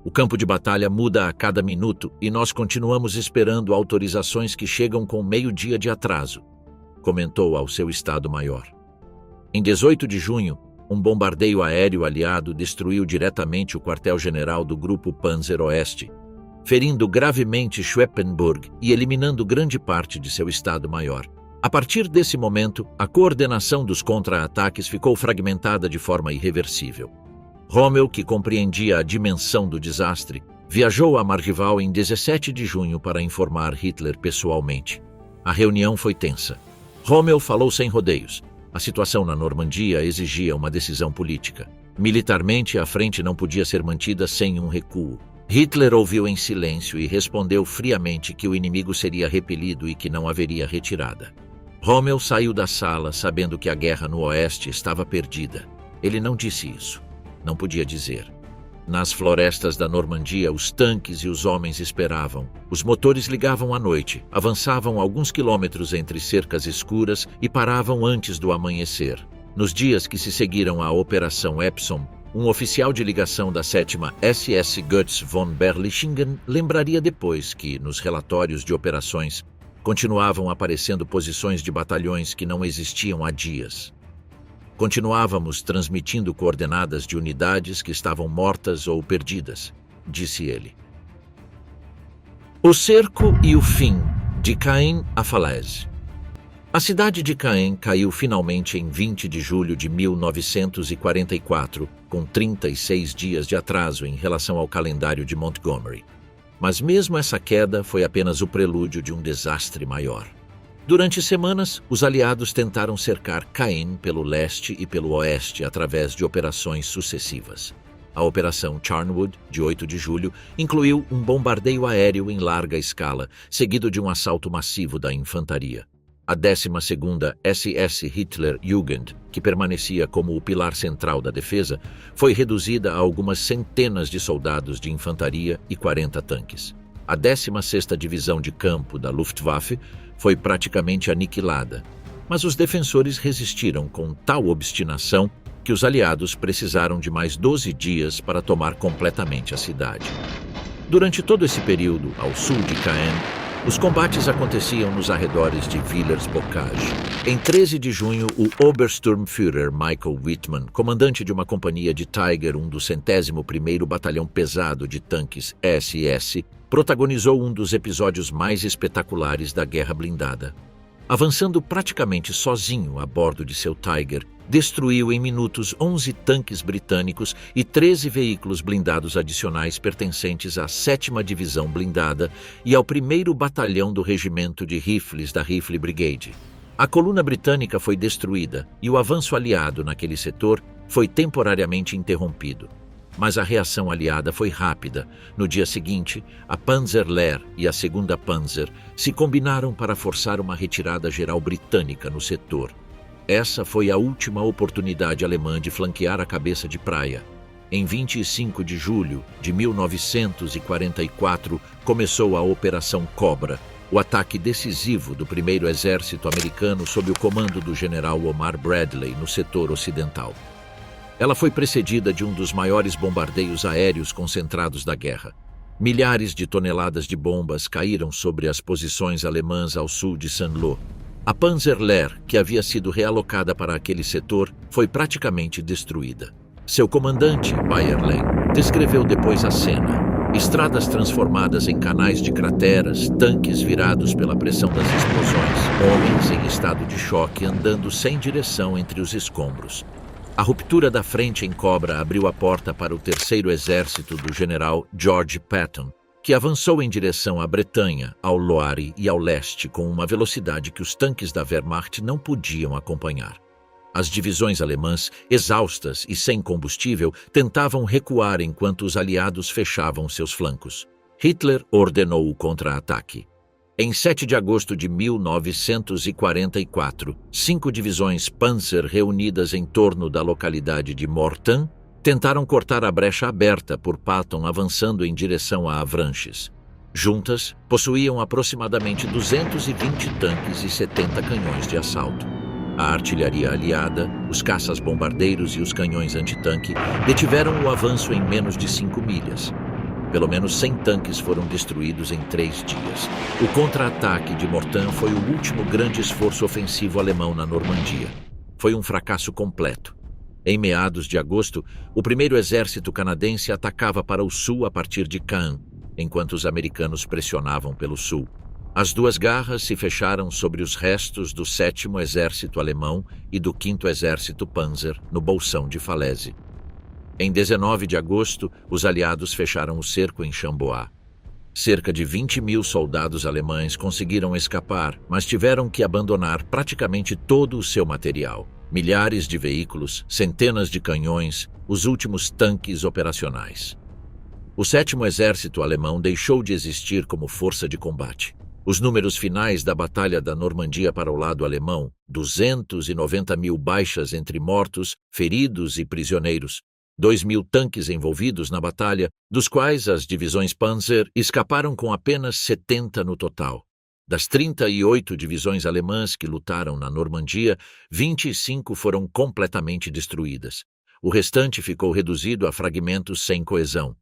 O campo de batalha muda a cada minuto e nós continuamos esperando autorizações que chegam com meio-dia de atraso, comentou ao seu Estado-Maior. Em 18 de junho, um bombardeio aéreo aliado destruiu diretamente o quartel-general do Grupo Panzer Oeste, ferindo gravemente Schweppenberg e eliminando grande parte de seu Estado-Maior. A partir desse momento, a coordenação dos contra-ataques ficou fragmentada de forma irreversível. Rommel, que compreendia a dimensão do desastre, viajou a Margival em 17 de junho para informar Hitler pessoalmente. A reunião foi tensa. Rommel falou sem rodeios. A situação na Normandia exigia uma decisão política. Militarmente, a frente não podia ser mantida sem um recuo. Hitler ouviu em silêncio e respondeu friamente que o inimigo seria repelido e que não haveria retirada. Rommel saiu da sala sabendo que a guerra no Oeste estava perdida. Ele não disse isso. Não podia dizer. Nas florestas da Normandia, os tanques e os homens esperavam. Os motores ligavam à noite, avançavam alguns quilômetros entre cercas escuras e paravam antes do amanhecer. Nos dias que se seguiram à Operação Epsom, um oficial de ligação da 7ª SS Götz von Berlichingen lembraria depois que, nos relatórios de operações, continuavam aparecendo posições de batalhões que não existiam há dias. Continuávamos transmitindo coordenadas de unidades que estavam mortas ou perdidas, disse ele. O cerco e o fim de Caen à Falaise. A cidade de Caen caiu finalmente em 20 de julho de 1944, com 36 dias de atraso em relação ao calendário de Montgomery. Mas mesmo essa queda foi apenas o prelúdio de um desastre maior. Durante semanas, os aliados tentaram cercar Caen pelo leste e pelo oeste através de operações sucessivas. A Operação Charnwood, de 8 de julho, incluiu um bombardeio aéreo em larga escala, seguido de um assalto massivo da infantaria. A 12ª SS Hitler Jugend, que permanecia como o pilar central da defesa, foi reduzida a algumas centenas de soldados de infantaria e 40 tanques. A 16ª Divisão de Campo da Luftwaffe foi praticamente aniquilada, mas os defensores resistiram com tal obstinação que os aliados precisaram de mais 12 dias para tomar completamente a cidade. Durante todo esse período, ao sul de Caen, Os combates aconteciam nos arredores de Villers-Bocage. Em 13 de junho, o Obersturmführer Michael Wittmann, comandante de uma companhia de Tiger, um do 101º Batalhão Pesado de Tanques SS, protagonizou um dos episódios mais espetaculares da Guerra Blindada. Avançando praticamente sozinho a bordo de seu Tiger, destruiu em minutos 11 tanques britânicos e 13 veículos blindados adicionais pertencentes à 7ª Divisão Blindada e ao 1º Batalhão do Regimento de Rifles da Rifle Brigade. A coluna britânica foi destruída e o avanço aliado naquele setor foi temporariamente interrompido. Mas a reação aliada foi rápida. No dia seguinte, a Panzerlehr e a 2ª Panzer se combinaram para forçar uma retirada geral britânica no setor. Essa foi a última oportunidade alemã de flanquear a cabeça de praia. Em 25 de julho de 1944, começou a Operação Cobra, o ataque decisivo do 1º Exército Americano sob o comando do general Omar Bradley no setor ocidental. Ela foi precedida de um dos maiores bombardeios aéreos concentrados da guerra. Milhares de toneladas de bombas caíram sobre as posições alemãs ao sul de Saint-Lô. A Panzerlehr, que havia sido realocada para aquele setor, foi praticamente destruída. Seu comandante, Bayerlein, descreveu depois a cena. Estradas transformadas em canais de crateras, tanques virados pela pressão das explosões, homens em estado de choque andando sem direção entre os escombros. A ruptura da frente em Cobra abriu a porta para o 3º Exército do general George Patton, que avançou em direção à Bretanha, ao Loire e ao leste com uma velocidade que os tanques da Wehrmacht não podiam acompanhar. As divisões alemãs, exaustas e sem combustível, tentavam recuar enquanto os aliados fechavam seus flancos. Hitler ordenou o contra-ataque. Em 7 de agosto de 1944, 5 divisões Panzer reunidas em torno da localidade de Mortain tentaram cortar a brecha aberta por Patton avançando em direção a Avranches. Juntas, possuíam aproximadamente 220 tanques e 70 canhões de assalto. A artilharia aliada, os caças-bombardeiros e os canhões antitanque detiveram o avanço em menos de 5 milhas. Pelo menos 100 tanques foram destruídos em 3 dias. O contra-ataque de Mortain foi o último grande esforço ofensivo alemão na Normandia. Foi um fracasso completo. Em meados de agosto, o 1º Exército Canadense atacava para o sul a partir de Caen, enquanto os americanos pressionavam pelo sul. As duas garras se fecharam sobre os restos do 7º Exército Alemão e do 5º Exército Panzer no Bolsão de Falaise. Em 19 de agosto, os aliados fecharam o cerco em Chambois. Cerca de 20.000 soldados alemães conseguiram escapar, mas tiveram que abandonar praticamente todo o seu material. Milhares de veículos, centenas de canhões, os últimos tanques operacionais. O 7º Exército Alemão deixou de existir como força de combate. Os números finais da Batalha da Normandia para o lado alemão, 290.000 baixas entre mortos, feridos e prisioneiros, 2.000 tanques envolvidos na batalha, dos quais as divisões Panzer escaparam com apenas 70 no total. Das 38 divisões alemãs que lutaram na Normandia, 25 foram completamente destruídas. O restante ficou reduzido a fragmentos sem coesão.